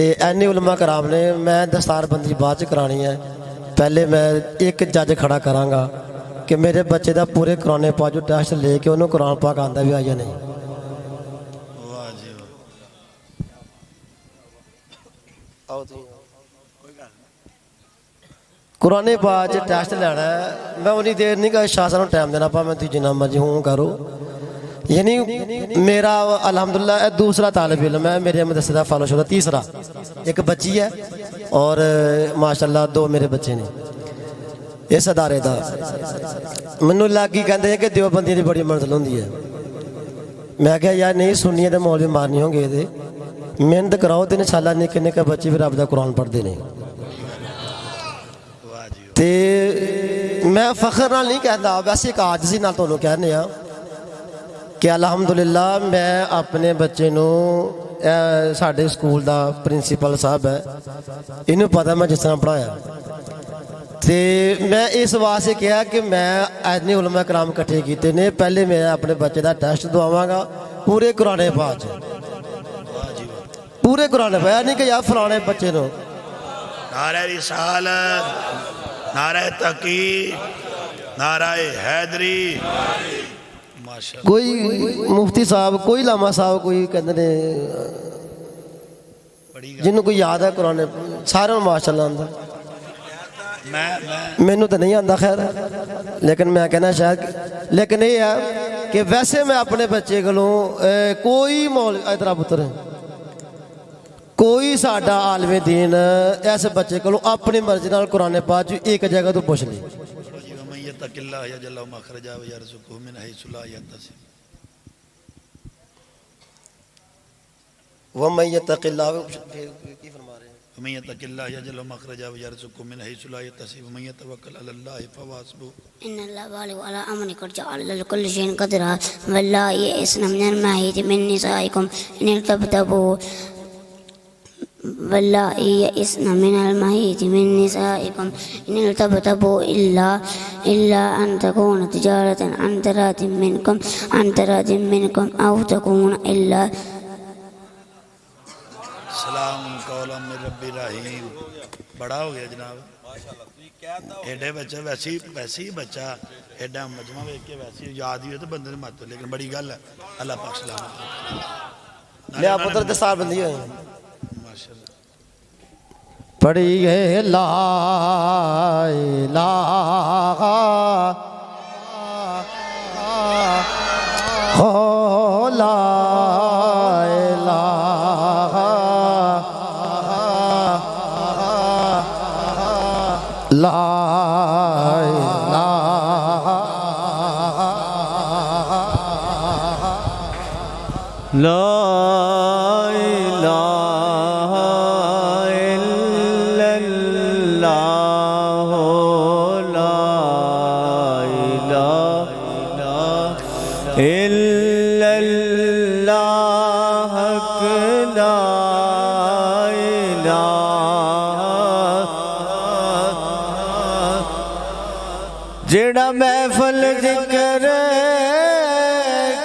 تے اینی علماء کرام نے میں دستار بندی بعد چ کرانی ہے پہلے میں ایک جج کھڑا کراں گا کہ میرے بچے دا پورے قرآن پاک جو ٹیسٹ لے کے انہوں قرآن پاک آندا بھی آ یا نہیں قرآن پاک ٹیسٹ لینا ہے میں انہی دیر نہیں کہ شاہ صاحب ٹائم دینا پا میں تھی جنہ مرضی ہوں کرو یعنی میرا الحمدللہ دوسرا طالب علم ہے میرے مدرسے دا فالو شدہ تیسرا ایک بچی ہے اور ماشاءاللہ 2 میرے بچے نے اس ادارے دا منو لاگی کہندے ہیں کہ دیوبندی دی بڑی منزل ہوندی ہے میں کہا یار نہیں سنیے تے مولوی مارنی ہوں گے دے محنت کراؤ تے انشاءاللہ نکے نکے بچے پھر رب دا قرآن پڑھ دے نہیں تے میں فخر نال نہیں کہندا ویسے ایک عاجزی نال تانوں کہنے ہاں کہ الحمدللہ میں اپنے بچے نو ساڈے سکول دا پرنسپل صاحب ہے انہوں پتہ میں جس طرح پڑھایا تے میں اس واسطے کہا کہ میں اتنے علماء کرام کٹھے کیتے نے پہلے میں اپنے بچے دا ٹیسٹ دواواں گا پورے قرآن پاک پورے قرآن پاک نہیں کہ یار فلانے بچے نو نعرہ رسالت نعرہ تحقیق نعرہ حیدری کوئی مفتی صاحب کوئی علامہ صاحب کوئی کہندے نے جنہوں کوئی یاد ہے قرآن سارے ماشاءاللہ آندا مینوں تو نہیں آندا خیر لیکن میں کہنا شاید لیکن یہ ہے کہ ویسے میں اپنے بچے کولوں کوئی ادھر پتر کوئی ساڈا عالم دین ایسے بچے کولوں اپنی مرضی نال قرآن پاک ایک جگہ تو پوچھ لی يتق الله يجعل له مخرجا ويرزقه من حيث لا يحتسب ومن يتق الله کی فرما رہے ہیں ومن يتق الله يجعل له مخرجا ويرزقه من حيث لا يحتسب ومن يتوكل على الله فهو حسبه ان الله بالغ على امره قد جعل لكل شيء قدرا والله يئسن من المحيط من نسائكم ان ارتبتوا والله يئسن من المحيط من نسائكم إن ارتبتوا إلا أن تكون تجارة عن تراد منكم أو تكون إلا سلام قولا من رب رحیم بڑا ہو گیا جناب ایڈے بچہ ویسی بچہ ایڈا مجمع ویک کے ویسی یاد ہی ہو تو بندے نے مات لیکن بڑی گل ہے اللہ پاک سلامت لیا پتر دستار بندی ہوئے پڑھی ہے لا الہ لا الہ لا جڑا محفل ذکر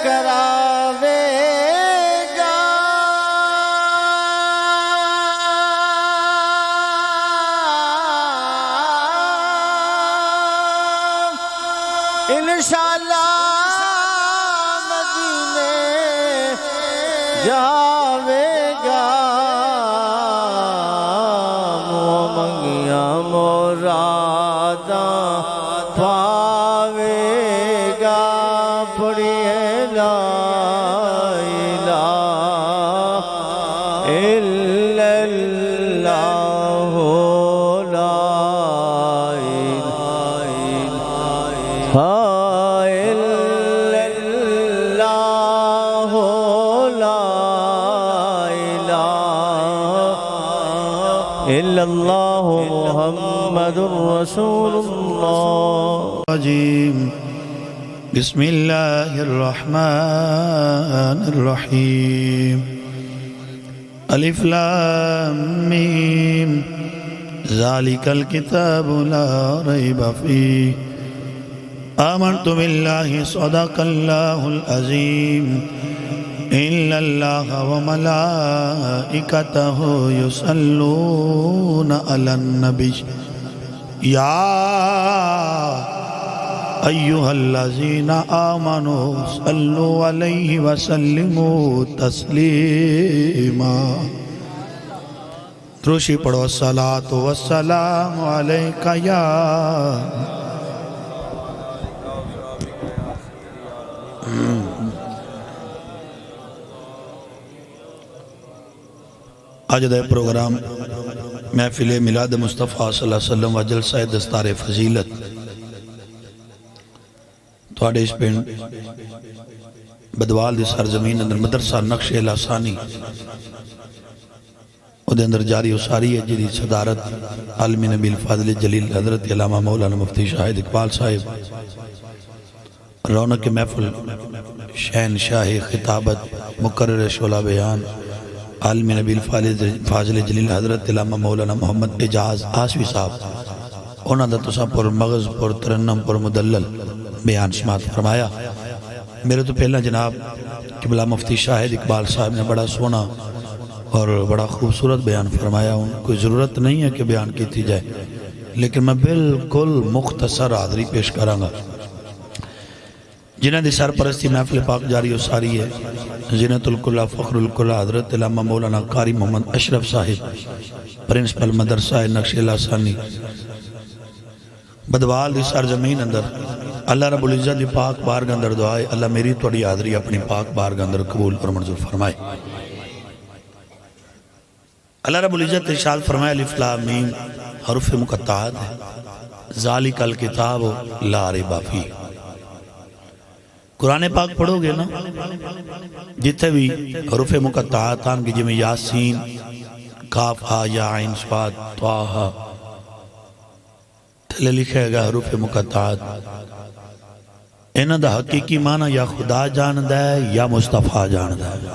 کراوے گا انشاءاللہ مدینے جاوے گا مو منگیاں مراداں پاوے گا پڑھیے لا الہ الا اللہ لا الہ الا اللہ لا الہ الا اللہ محمد رسول اللہ بسم اللہ الرحمن الرحیم الف لام میم ذالک الکتاب لا ریب فیہ آمنت باللہ صدق اللہ العظیم إن الله وملائكته يصلون على النبي يا أيها الذين آمنوا صلوا عليه وسلموا تسليما دروشی پڑھو الصلاة والسلام علیکہ یا آج دے پروگرام محفل میلاد مصطفیٰ صلی اللہ علیہ وسلم و جلسہ دستار فضیلت تھوڑے اس پینڈ بدوال دی سرزمین اندر مدرسہ نقش لاسانی او دے اندر جاری اساری ہے جدید صدارت عالمی نبی الفاضل جلیل حضرت علامہ مولانا مفتی شاہد اقبال صاحب رونق محفل شہن شاہ خطابت مقرر شعلہ بیان عالمی نبی الفاضل جلیل حضرت علامہ مولانا محمد اجاز آسوی صاحب انہاں دا تساں پر مغز پر ترنم پر مدلل بیان سماعت فرمایا میرے تو پہلا جناب قبلہ مفتی شاہد اقبال صاحب نے بڑا سونا اور بڑا خوبصورت بیان فرمایا کوئی ضرورت نہیں ہے کہ بیان کیتی جائے لیکن میں بالکل مختصر حاضری پیش کراں گا جنہ دی سرپرستی محفل پاک جاری و ساری ہے زینت الکلہ فخر الکلہ حضرت علامہ مولانا قاری محمد اشرف صاحب پرنسپل مدرسہ نقش لاسانی بدوال دی سرزمین اندر اللہ رب العزت دی پاک بارگاہ اندر دعائے اللہ میری توڑی حاضری اپنی پاک بارگاہ اندر قبول اور منظور فرمائے اللہ رب العزت ارشاد فرمائے الف لام میم حروف مقطعات ہے ذالک الکتاب لا ریب فیہ قرآن پاک پڑھو گے نا جتنے بھی حروف مقطعات آن کی جمع یاسین کاف ہا یا عین صاد طاہا تھلے لکھے گا حروف مقطعات انہاں دا حقیقی معنی یا خدا جاندہ ہے یا مصطفیٰ جاندہ ہے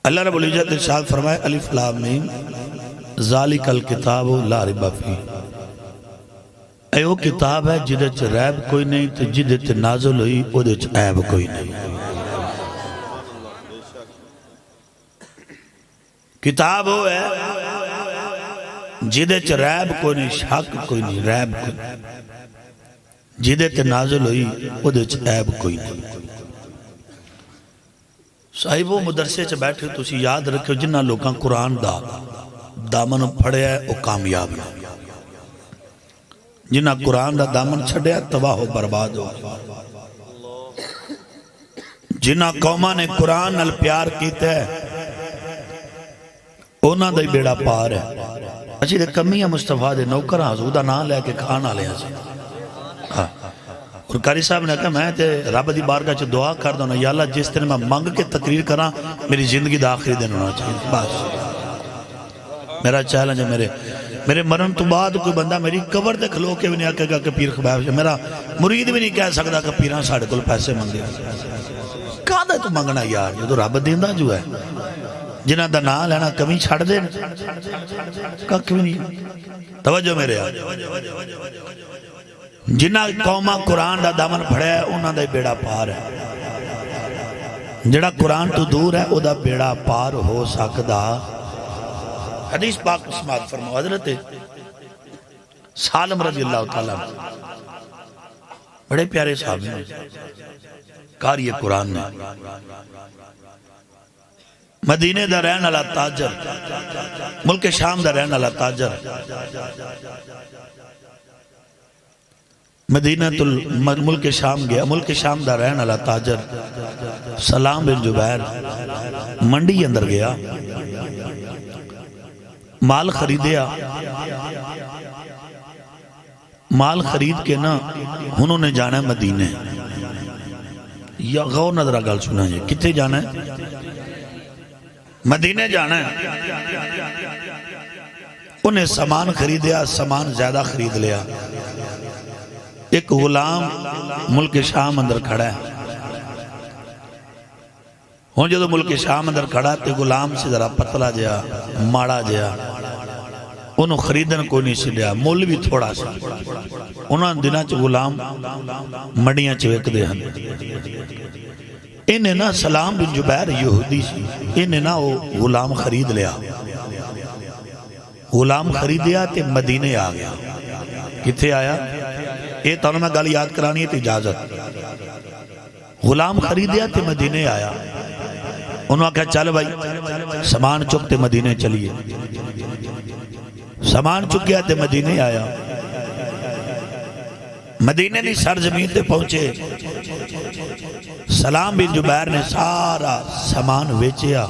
اللہ رب العزت ارشاد فرمائے الف لام میم ذالک الکتاب لا ریب فیہ اے وہ کتاب ہے جدے چ ریب کوئی نہیں تو جدے چ نازل ہوئی وہ دے چ عیب کوئی نہیں کتاب ہو ہے جدے چ ریب کوئی نہیں شک کوئی نہیں ریب کوئی نہیں جدے چ نازل ہوئی وہ دے چ عیب کوئی نہیں صاحبوں مدرسے چ بیٹھے تو اسی یاد رکھو جنہ لوگاں قرآن دا دامن پڑھے ہے وہ کامیاب نہ جنہ قرآن دا دامن چھڑے ہے تباہ و برباد ہو جنہ قومہ نے قرآن نال پیار کیتے ہے اونا دا ہی بیڑا پار ہے اچھی دے کمی ہے مصطفیٰ دے نوکر حضودہ نہ لے کے کھانا لے ہیں اور قاری صاحب نے کہا میں تے رب دی بارگاہ چھ دعا کر دوں یا اللہ جس طرح میں مانگ کے تقریر کراں میری زندگی دا آخری دن ہونا چاہیے بس میرا چیلنج ہے میرے مرن تو بعد کوئی بندہ میری قبر دے کھلو کے بھی نہیں آکے گا کہ پیر خبیب سے میرا مرید بھی نہیں کہہ سکتا کہ پیران ساڑھے کل پیسے مندے کہاں دے تو مانگنا یار یہ تو رب دیندہ جو ہے جنہ دا نہ لینا کمی چھڑ دے کہا کیوں نہیں توجہ میرے آج جنہ قومہ قرآن دا دامن پڑھے ہے انہاں دا بیڑا پار ہے جڑا قرآن تو دور ہے او دا بیڑا پار ہو سکدا حدیث پاک سماعت فرماؤ حضرت سالم رضی اللہ تعالیٰ بڑے پیارے صحابی ہیں قاری قرآن نے مدینے دا رہن اللہ تاجر ملک شام دا رہن اللہ تاجر مدینہ ملک شام گیا ملک شام دا رہن اللہ تاجر سلام بن جبیر منڈی اندر گیا مال خریدیا مال خرید کے نا انہوں نے جانا ہے مدینے یا غور نظرہ گل سنا ہے کتے جانا ہے مدینے جانا ہے انہیں سامان خریدیا سامان زیادہ خرید لیا ایک غلام ملک شام اندر کھڑا ہے ہوں جو ملک شام اندر کھڑا تے غلام سے ذرا پتلا جیا ماڑا جیا انہوں خریدن کو نہیں سی لیا مول بھی تھوڑا سا انہوں دنوں چ غلام مڑیاں چ وکدے ہن انہیں نا سلام بن جبیر یہودی سی انہیں نا وہ غلام خرید لیا غلام خریدیا تے مدینے آ گیا کتھے آیا یہ تو میں گل یاد کرانی ہے تے اجازت غلام خریدیا تے مدینے آیا انہوں نے کہا چل بھائی سامان چکتے مدینے چلیے سامان چک گیا تے مدینے آیا مدینے دی سرزمین تے پہنچے سلام بن جبیر نے سارا سامان ویچیا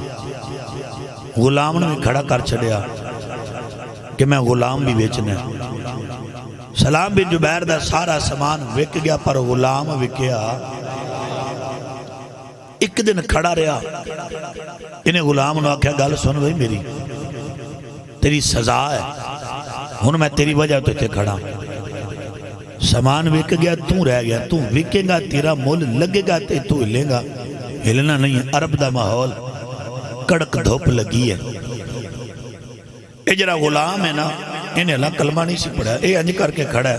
غلام نے بھی کھڑا کر چھڑیا کہ میں غلام بھی بیچنے سلام بن جبیر دا سارا سامان وک گیا پر غلام وکیا ایک دن کھڑا رہا انہیں غلام نے آکھا گل سن بھائی میری تیری سزا ہے ہن میں تیری وجہ تو تے کھڑا سامان وک گیا تو رہ گیا تو وکے گا تیرا مول لگے گا تے تو ہلے گا ہلنا نہیں ہے عرب دا ماحول کڑک دھوپ لگی ہے اے جرا غلام ہے نا انہیں اللہ کلمہ نہیں سی پڑھا اے انج کر کے کھڑا ہے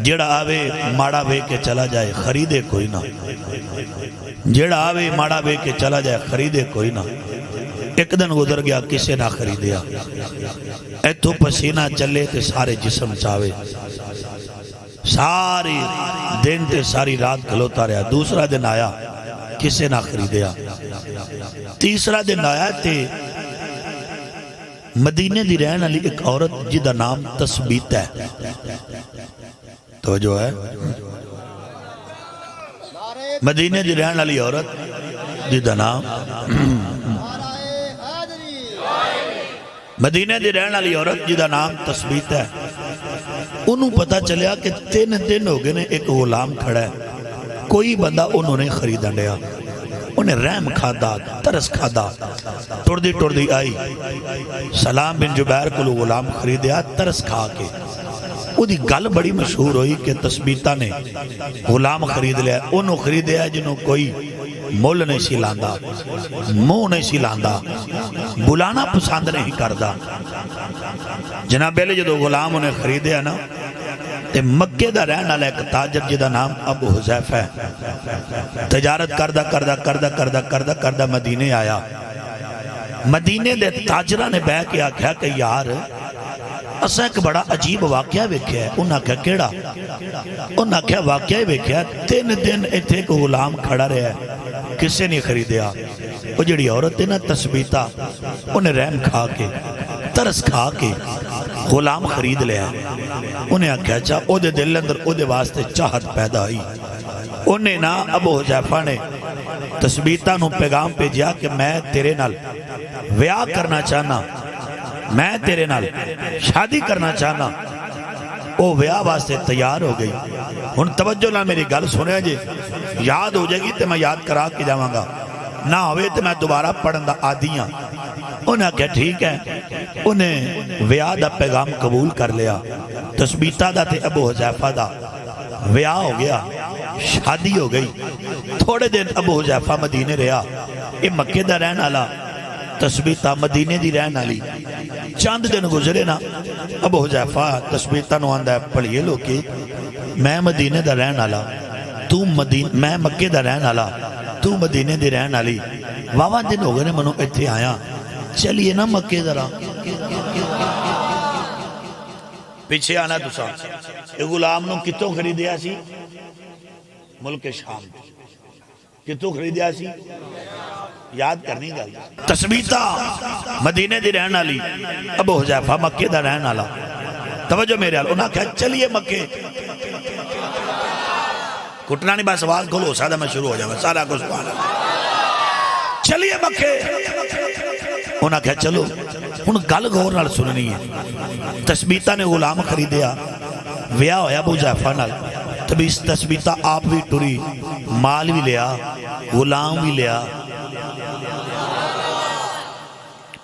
جیڑا آوے ماڑا بے کے چلا جائے خریدے کوئی نہ جیڑا آوے ماڑا بے کے چلا جائے خریدے کوئی نہ ایک دن گزر گیا کسے نہ خریدیا ایتھو پسینہ چلے تے سارے جسم چاوے ساری دن تے ساری رات کھلوتا رہا دوسرا دن آیا کسے نہ خریدیا تیسرا دن آیا تے مدینے دی رہن علی ایک عورت جدہ نام تثبیت ہے توجہ ہے مدینے دی رہن علی عورت جدہ نام مدینے دی رہن علی عورت جدہ نام تثبیت ہے انہوں پتا چلیا کہ 3 دن ہو گئے نے ایک غلام کھڑا ہے کوئی بندہ انہوں نے خریدن لیا انہیں رحم کھادا ترس کھادا ٹوڑ دی آئی سلام بن جبیر کو غلام خریدیا ترس کھا کے وہ دی گل بڑی مشہور ہوئی کہ تثبیتہ نے غلام خرید لیا انہوں خریدیا جنہوں کوئی مول نہیں سی لاندا منہ نہیں سی لاندا بلانا پسند نہیں کردا جناب بیلے جدو غلام انہیں خریدیا نا تے مکے دا رہنا لے ایک تاجر جدا نام ابو حذیفہ ہے تجارت کردہ مدینے آیا مدینے دے تاجرہ نے بہ کے آکھا کہ یار اسا ایک بڑا عجیب واقعہ ویکھیا ہے انہاں کہا کیڑا انہاں کہا واقعہ ویکھیا 3 دن ایتھے کو غلام کھڑا رہا ہے کسے نہیں خریدیا وہ جڑی عورت ہے نا تثبیتہ انہیں رحم کھا کے ترس کھا کے غلام خرید لیا انہیں آکھا چاہ او دے دل اندر او دے واسطے چاہت پیدا ہوئی انہیں نا ابو حذیفہ نے تثبیتہ نو پیغام بھیجیا کہ میں تیرے نال ویاہ کرنا چاہنا میں تیرے نال شادی کرنا چاہنا او ویاہ واسطے تیار ہو گئی ان توجہ نہ میری گل سنے جے یاد ہو جائے گی تو میں یاد کرا کے جاؤں گا نہ ہوئے تو میں دوبارہ پڑھن دا آدیاں انہیں کہا ٹھیک ہے انہیں ویاہ دا پیغام قبول کر لیا تثبیتہ دا تے ابو حذیفہ دا ویاہ ہو گیا شادی ہو گئی تھوڑے دن ابو حذیفہ مدینے رہا یہ مکے دا رہن آلا تثبیتہ مدینے دی رہن آلی چاند دن گزرے نا ابو حذیفہ تثبیتہ نو آندہ پڑھئے لو کہ میں مدینے دا رہن آلا میں مکے دا رہن آلا تو مدینے دی رہن آلی واہ دن ہو گئے منو ایتھے آیا چلیے نا مکے ذرا پیچھے آنا تو سا یہ غلام نو کتوں خریدیا سی ملک شام کتوں خریدیا سی یاد کرنی گا تثبیتہ مدینے دی رہن آلی ابو حذیفہ مکے دا رہن آلا توجہ میرے آل انہاں کہا چلیے مکے کٹنا نہیں بس آواز کھولو سادہ میں شروع ہو جاؤں سارا کو سبحان اللہ چلیے مکے انہاں کہا چلو ان گل غور نال سننی ہے تثبیتہ نے غلام خریدیا ویاہ ہویا ابو حذیفہ نال تبھی اس تثبیتہ آپ بھی ٹری مال بھی لیا غلام بھی لیا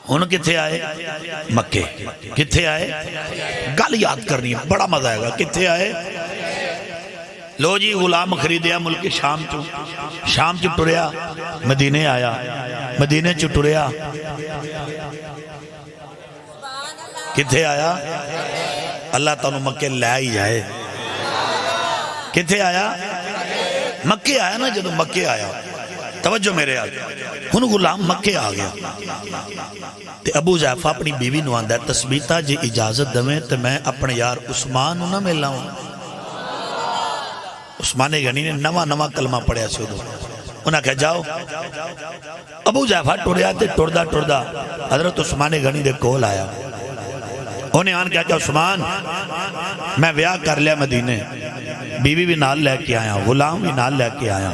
ان کتھے آئے مکے کتھے آئے گل یاد کرنی ہے بڑا مزہ آئے گا کتھے آئے لو جی غلام خریدیا ملک شام چ ٹریا مدینے آیا مدینے چ ٹریا کتھے آیا اللہ تعالیٰ مکے لے ہی جائے کتھے آیا مکے آیا نا جدو مکے آیا توجہ میرے آگے ہن غلام مکے آ گیا تے ابو جعفر اپنی بیوی نو آندا ہے تثبیتہ جی اجازت دویں تے میں اپنے یار عثمان نہ ملا ہوں عثمان غنی نے نواں کلمہ پڑھیا سی ادو انہاں کہا جاؤ ابو جعفر ٹریا تے ٹردا حضرت عثمان غنی دے کول آیا انہیں آن کہا کہ عثمان میں بیاہ کر لیا مدینے بیوی بھی نال لے کے آیا غلام بھی نال لے کے آیا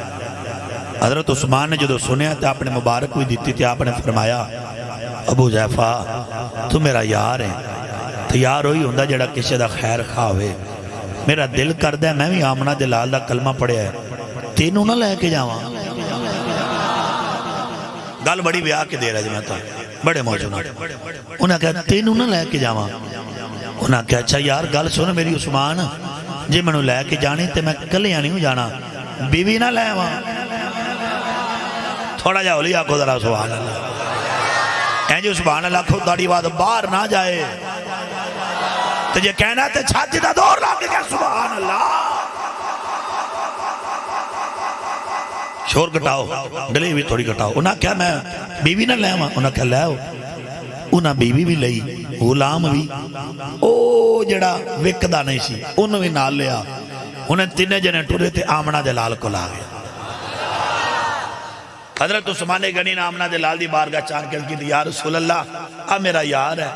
حضرت عثمان نے جدو سنیا تو آپ نے مبارک بھی دیتی تھی آپ نے فرمایا ابو جعفر تو میرا یار ہے تو یار ہوئی ہوندہ جڑا کسی دا خیر خواہے میرا دل کردہ ہے میں بھی آمنہ دلال دا کلمہ پڑھیا ہے تینوں نہ لے کے جاواں گل بڑی بیاہ کے دے رہا جمعہ بڑے موجود انہاں کہا تینوں نہ لے کے جاواں انہاں کہا اچھا یار گل سن میری عثمان جی میں لے کے جانی تے میں کلے آنی ہوں جانا بیوی نہ لے وہاں تھوڑا جا ہولی آکھو ذرا سبحان اللہ این جو سبحان اللہ کھو داڑی بات باہر نہ جائے تو یہ کہنا تے چھاتی دا دور لاکے کہ سبحان اللہ شور کٹاؤ ڈلی بھی تھوڑی کٹاؤ انہاں کیا میں بیوی نہ لے وہاں انہاں کیا لے ہو انہاں بیوی بھی لئی غلام بھی او جڑا وکدا نہیں سی انہوں بھی نال لیا انہیں تینے جنے ٹورے تھے آمنہ دلال کو لا گیا حضرت عثمان غنی نے آمنہ دلال دی بارگاہ چان کے کی یا رسول اللہ آ میرا یار ہے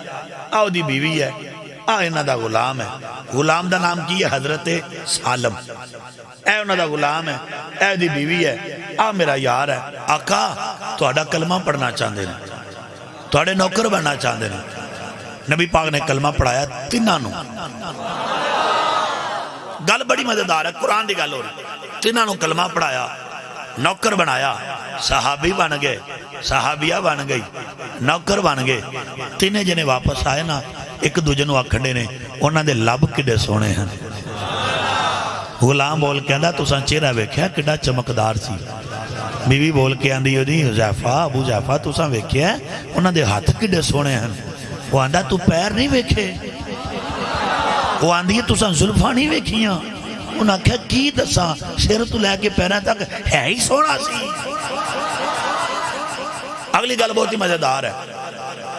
آو دی بیوی ہے آ انہ دا غلام ہے غلام دا نام کی ہے حضرت سالم اے انہ دا غلام ہے اے دی بیوی ہے آ میرا یار ہے آقا تو اڈا کلمہ پڑھنا چاہتے ہیں تو اڈے نوکر بننا چاہتے ہیں نبی پاک نے کلمہ پڑھایا تینہ نو گل بڑی مزیدار ہے قرآن دی گل ہو رہی تینہ نو کلمہ پڑھایا نوکر بنایا صحابی بن گئے صحابیہ بن گئی نوکر بن گئے تینے جنے واپس آئے نا ایک دو جنو آکھڑے نے انہاں دے لب کڈے سونے ہیں غلام بول کے آندہ تو سان چہرہ ویکھیا کڈا چمکدار سی بیوی بول کے آندی ہو دی حذیفہ ابو جعفر تو سان ویکھیا انہاں دے ہاتھ کڈے سونے ہیں وہ آندہ تو پیر نہیں ویکھے وہ آندی ہے تو سان زلفہ نہیں ویکھیاں انہاں کہا کی دساں سر تو لے کے پیریں تک ہے ہی سونا سی اگلی گل بہت ہی مزیدار ہے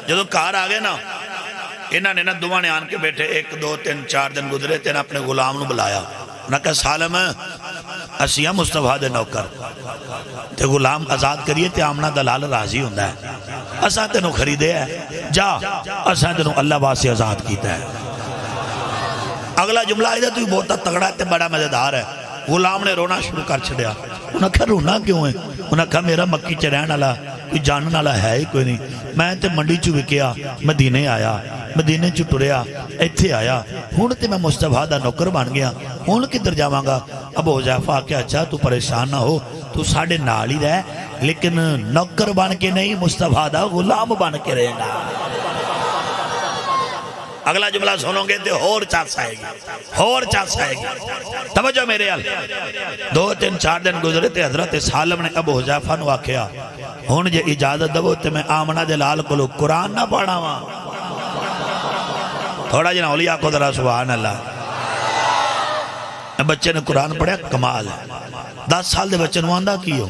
جدو کار آگے نا انہاں نے نا دعا نے آن کے بیٹھے 1 2 3 4 دن گزرے تین اپنے غلام نو بلایا انہاں کہا سالم اسیہ مصطفیٰ دے نوکر تے غلام آزاد کریے تے آمنہ دلال راضی ہوندہ ہے اساں تینوں خریدے ہے جا اساں تینوں اللہ واسے آزاد کیتا ہے اگلا جملہ ہے تو بہت تگڑا ہے بڑا مزیدار ہے غلام نے رونا شروع کر چھڑیا انہاں کہا رونا کیوں ہے انہاں کہا میرا مکی چ رہن والا کوئی جانن والا ہے ہی کوئی نہیں میں تے منڈی چ وکیا مدینے آیا مدینے چ ٹریا ایتھے آیا ہن تے میں مصطفیٰ دا نوکر بن گیا ہن کدھر جاواں گا ابو حذیفہ کہ اچھا تو پریشان نہ ہو تو ساڈے نال ہی رہ لیکن نوکر بن کے نہیں مصطفیٰ دا غلام بن کے رہے گا اگلا جملہ سنو گے تو اور چاس آئے گی اور چاس آئے گی توجہ میرے حال 2 3 4 دن گزرے تھے حضرت سالم نے ابو حذیفہ نو آکھیا ہن جے اجازت دو تے میں آمنہ دلال کو قرآن نہ پڑھا وا تھوڑا جنا اولیاء کو ذرا سبحان اللہ بچے نے قرآن پڑھا کمال ہے 10 سال دے بچے نو آندا کیو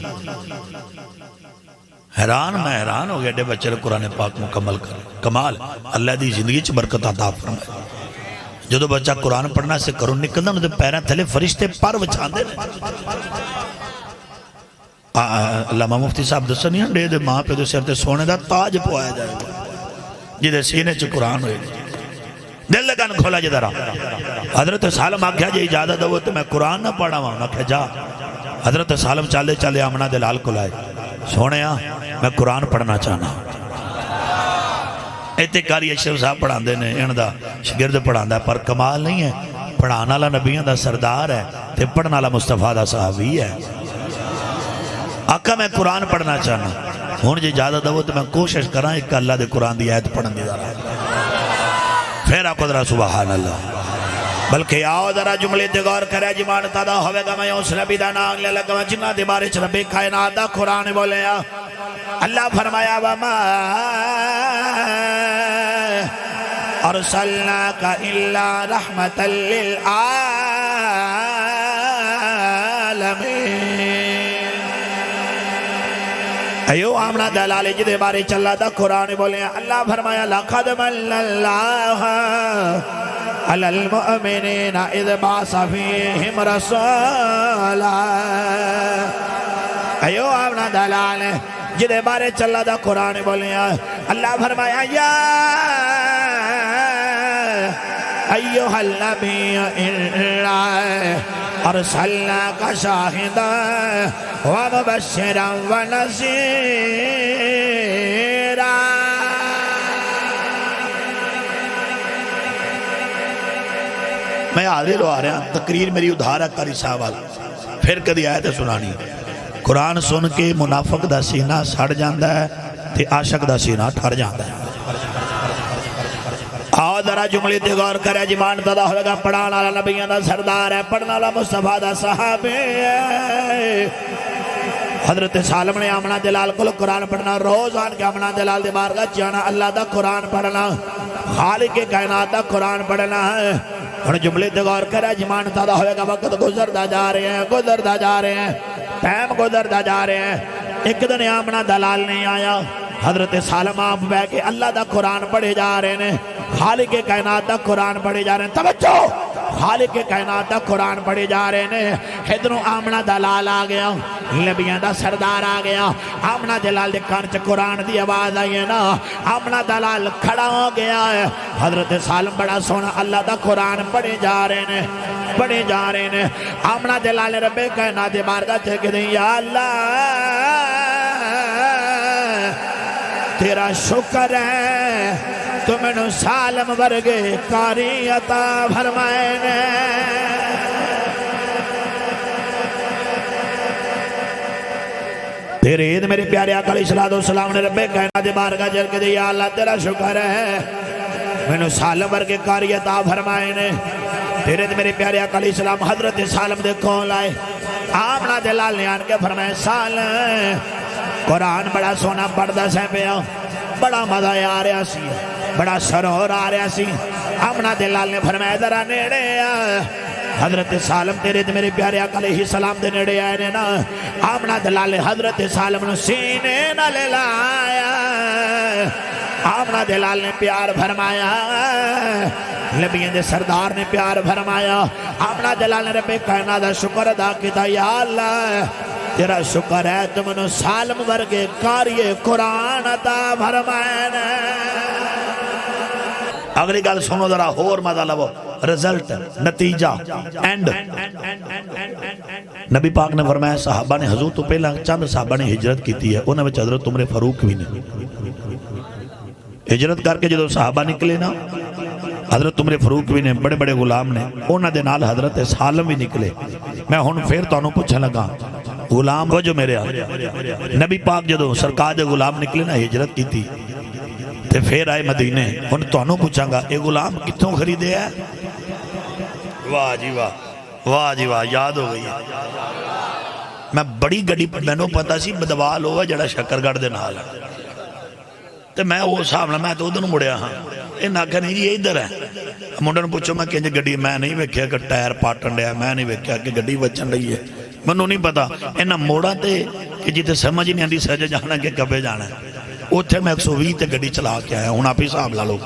میں حیران ہو گیا دے بچے قرآن پاک مکمل کر کمال اللہ دی زندگی چ برکت عطا فرمائے جدو بچہ قرآن پڑھنا سے کرو نکلنا انہوں نے پیریں تھلے فرشتے پر وچھاندے علامہ مفتی صاحب دسا نہیں ڈے دے ماں پہ دے سر تے سونے دا تاج پوایا جائے گا جدے سینے چ قرآن ہوئے دل لگن کھولا جدہ رہا حضرت سالم آکھیا جے اجازت دو تو میں قرآن نہ پڑھا ہوں کہ جا حضرت سالم چالے چالے آمنہ دلال کو لائے سونے میں قرآن پڑھنا چاہنا اعتقاری اشرف صاحب پڑھان دے نے ان دا شگرد پڑھان دا پر کمال نہیں ہے پڑھانا لا نبیان دا سردار ہے تے پڑھنا لا مصطفیٰ دا صحابی ہے آقا میں قرآن پڑھنا چاہنا ہون جی اجازت دو تو میں کوشش کرا ایک اللہ دے قرآن دی آیت پڑھن دی دارا پھر آقا ذرا سبحان اللہ بلکہ آؤ ذرا جملے تے غور کرے جمان تادا ہوئے گا میں اس نبی دا نام لے لگا جنہ دے بارے چھ ربی کائنات دا قرآن بولے اللہ فرمایا وما ارسلناک الا رحمتا للعالمین۔ ایو آمنہ دلالی جدے بارے چلا دا قرآن بولے اللہ فرمایا لقد من اللہ علی المؤمنین اذ بعث فیہم رسولا۔ ایو آمنہ دلالی جدے بارے چلا دا قرآن بولے اللہ فرمایا یا ایوہ النبی ارسلناک شاہدا ومبشرا ونذیرا۔ میں حاضر ہو آ رہا ہوں، تقریر میری ادھارہ کاری صاحب والا پھر کدی آیت سنانی۔ قرآن سن کے منافق دا سینہ سڑ جاندہ ہے تے عاشق دا سینہ ٹھر جاندہ ہے۔ آؤ ذرا جملے تے غور کرے جمان تدا ہوئے گا پڑھانا والا نبیوں دا سردار ہے، پڑھنا والا مصطفیٰ دا صحابی ہے۔ حضرت سالم نے آمنہ جلال کو قرآن پڑھنا، روز آن کے آمنہ جلال دے بارگاہ جانا، اللہ دا قرآن پڑھنا، خالق کائنات دا قرآن پڑھنا ہے۔ اور جملے تے غور کرے جمان تدا ہوئے گا وقت گزردہ جا رہے ہیں، گزردہ جا رہے ہیں، ٹائم گزردہ جا رہے ہیں۔ ایک دن آمنہ دلال نہیں آیا، حضرت سالم آپ بے کے اللہ دا قرآن پڑھے جا رہے ہیں، خالق کائنات دا قرآن پڑھے جا رہے ہیں۔ توجہ، خالق کائنات دا قرآن پڑھے جا رہے ہیں۔ ادھروں آمنہ دلال آ گیا، نبیاں دا سردار آ گیا، آمنہ دلال دے کان چ قرآن دی آواز آئی ہے نا، آمنہ دلال کھڑا ہو گیا ہے۔ حضرت سالم بڑا سونا اللہ دا قرآن پڑھے جا رہے ہیں، پڑھے جا رہے ہیں۔ آمنہ دلال رب کائنات دے بارگاہ چھ کے دیں یا اللہ تیرا شکر ہے تو میں نو سالم ورگے کاری عطا فرمائے نے۔ تیرے عید میرے پیارے آقا علیہ السلام نے رب کائنات دے بارگاہ چل کے دیا اللہ تیرا شکر ہے میں نو سالم ورگے کاری عطا فرمائے نے۔ تیرے عید میرے پیارے آقا علیہ السلام حضرت سالم دے کون آئے، آمنہ دلال نے آن کے فرمائے سالم قرآن بڑا سونا پڑھدا سے پیا، بڑا مزہ آ رہا سی، بڑا سرور آ رہا سی۔ آمنہ دلال نے فرمایا ذرا نیڑے آ۔ حضرت سالم تیرے تے میرے پیارے آقا علیہ السلام دے نیڑے آئے نے نا، آمنہ دلال نے حضرت سالم نے سینے نہ لے لایا۔ آمنہ دلال نے پیار فرمایا، نبیوں دے سردار نے پیار فرمایا۔ آمنہ دلال نے رب کائنات دا شکر ادا کیتا یا اللہ تیرا شکر ہے تم نے سالم ورگے کاری قرآن عطا فرمائے نے۔ اگلی گل سنو ذرا ہور مزہ لو، رزلٹ، نتیجہ، اینڈ۔ نبی پاک نے فرمایا صحابہ نے حضور تو پہلا چند صحابہ نے ہجرت کیتی ہے، انہوں نے حضرت عمر فاروق بھی نے ہجرت کر کے جدو صحابہ نکلے نا، حضرت عمر فاروق بھی نے بڑے بڑے غلام نے، انہوں نے نال حضرت سالم بھی نکلے۔ میں ہن پھر تانوں پوچھنے لگا غلام وہ جو میرے نبی پاک جدو سرکار دے غلام نکلے نا ہجرت کی تھی تے پھر آئے مدینے، ہن تانوں پوچھاں گا اے غلام کتوں خریدے ہے؟ واہ جی واہ، واہ جی واہ، یاد ہو گئی ہے۔ میں بڑی گڑی مینوں پتہ سی بدوال ہوا جڑا شکرگڑھ دے نال تے میں وہ صاحب نہ میں تو ادھر مڑیا ہاں، اے نہ کہ نہیں یہ ادھر ہے۔ منڈے نوں پوچھو میں کہ گڈی میں نہیں ویکھیا کہ ٹائر پاٹن ڈیا، میں نہیں ویکھیا کہ گڈی وچن رہی ہے، منوں نہیں پتا انہاں موڑاں تے کہ جتے سمجھ نہیں آندی سجے جانا کہ کبے جانا ہے، اوتھے میں 120 تے گڈی چلا کے آیا، ہن آپ ہی حساب لا لو۔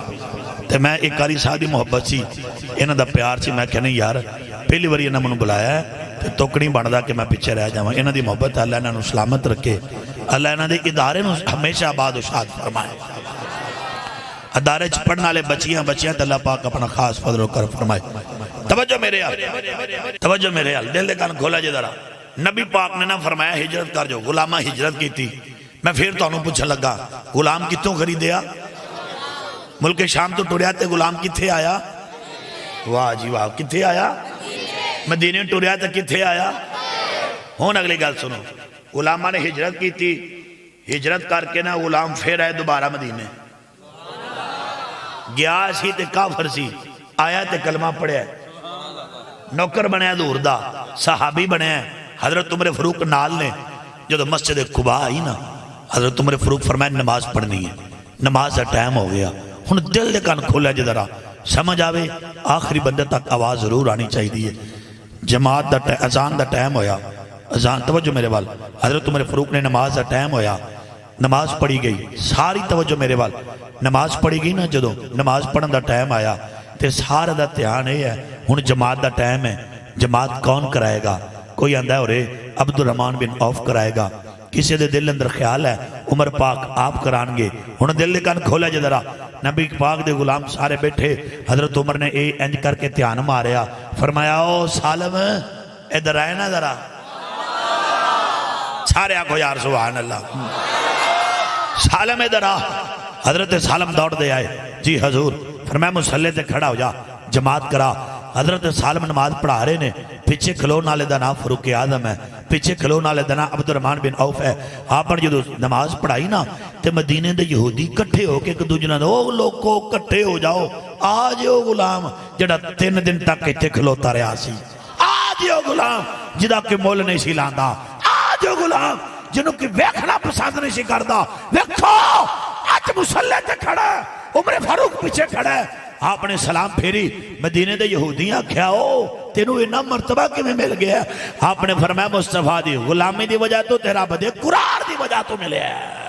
تے میں ایک قاری صاحب دی محبت سی، انہاں دا پیار سی، میں کہ نہیں یار پہلی باری انہاں منوں بلایا ہے تے توکڑی بندا کہ میں پیچھے رہ جاواں۔ انہاں دی محبت اللہ انہاں نوں سلامت رکھے، اللہ انہاں دے ادارے نوں ہمیشہ آباد و شاد فرمائے۔ ادارے چ پڑھنے والے بچیاں تے اللہ پاک اپنا خاص فضل و کرم فرمائے۔ توجہ میرے حال، توجہ میرے حال، دل دے کان کھولا جے ذرا۔ نبی پاک نے نہ فرمایا ہجرت کر جو، غلامہ ہجرت کی تھی۔ میں پھر تانوں پوچھن لگا غلام کتوں خریدیا؟ ملک شام تو ٹریا تے غلام کتھے آیا؟ واہ جی واہ، کتھے آیا؟ مدینے ٹریا تے کتھے آیا؟ ہون اگلی گل سنو، غلامہ نے ہجرت کی تھی، ہجرت کر کے نا غلام پھر آئے دوبارہ مدینے، گیا سی تے کافر سی، آیا تے کلمہ پڑھیا، نوکر بنیا دور دا، صحابی بنیا، حضرت عمر فاروق نال نے جدو مسجد قباء آئی نا، حضرت عمر فاروق فرمائے نماز پڑھنی ہے، نماز کا ٹائم ہو گیا، ہن دل دے کان کھولا جے ذرا سمجھ آوے آخری بندے تک آواز ضرور آنی چاہیے جماعت دا اذان دا ٹائم ہویا اذان توجہ میرے وال حضرت عمر فاروق نے نماز دا ٹائم ہویا نماز پڑھی گئی ساری توجہ میرے وال نماز پڑھی گئی نا جدو نماز پڑھن دا ٹائم آیا تے سارے دا دھیان یہ ہے ہن جماعت دا ٹائم ہے جماعت کون کرائے گا کوئی آندا ہے اور عبد الرحمن بن عوف کرائے گا کسی دے دل اندر خیال ہے عمر پاک آپ کران گے ہن دل دے کان کھولا جے ذرا نبی پاک دے غلام سارے بیٹھے حضرت عمر نے اے انج کر کے دھیان ماریا فرمایا او سالم ادھر آئے نا ذرا سارے آکھو یار سبحان اللہ سالم ادھر آ حضرت سالم دوڑ دے آئے جی حضور فرمایا مصلی تے کھڑا ہو جا جماعت کرا حضرت سالم نماز پڑھا رہے نے پیچھے کھلون والے دا نام فاروق اعظم ہے پیچھے کھلون والے دا نام عبد الرحمن بن عوف ہے آپ نے جدو نماز پڑھائی نا تے مدینے دے یہودی کٹھے ہو کے ایک دوجے نال او لوکو کٹھے ہو جاؤ آج او غلام جڑا 3 دن تک ایتھے کھلوتا رہا سی آج او غلام جدا کہ مول نہیں سی لاندا آج او غلام جنوں کہ ویکھنا پسند نہیں سی کردا ویکھو اج مصلی تے کھڑا ہے عمر فاروق پیچھے کھڑا ہے آپ نے سلام پھیری مدینے دے یہودیاں کیا ہو تینوں اتنا مرتبہ کیویں مل گیا آپ نے فرمایا مصطفیٰ دی غلامی دی وجہ تو تیرا بدے قرار دی وجہ تو ملے ہے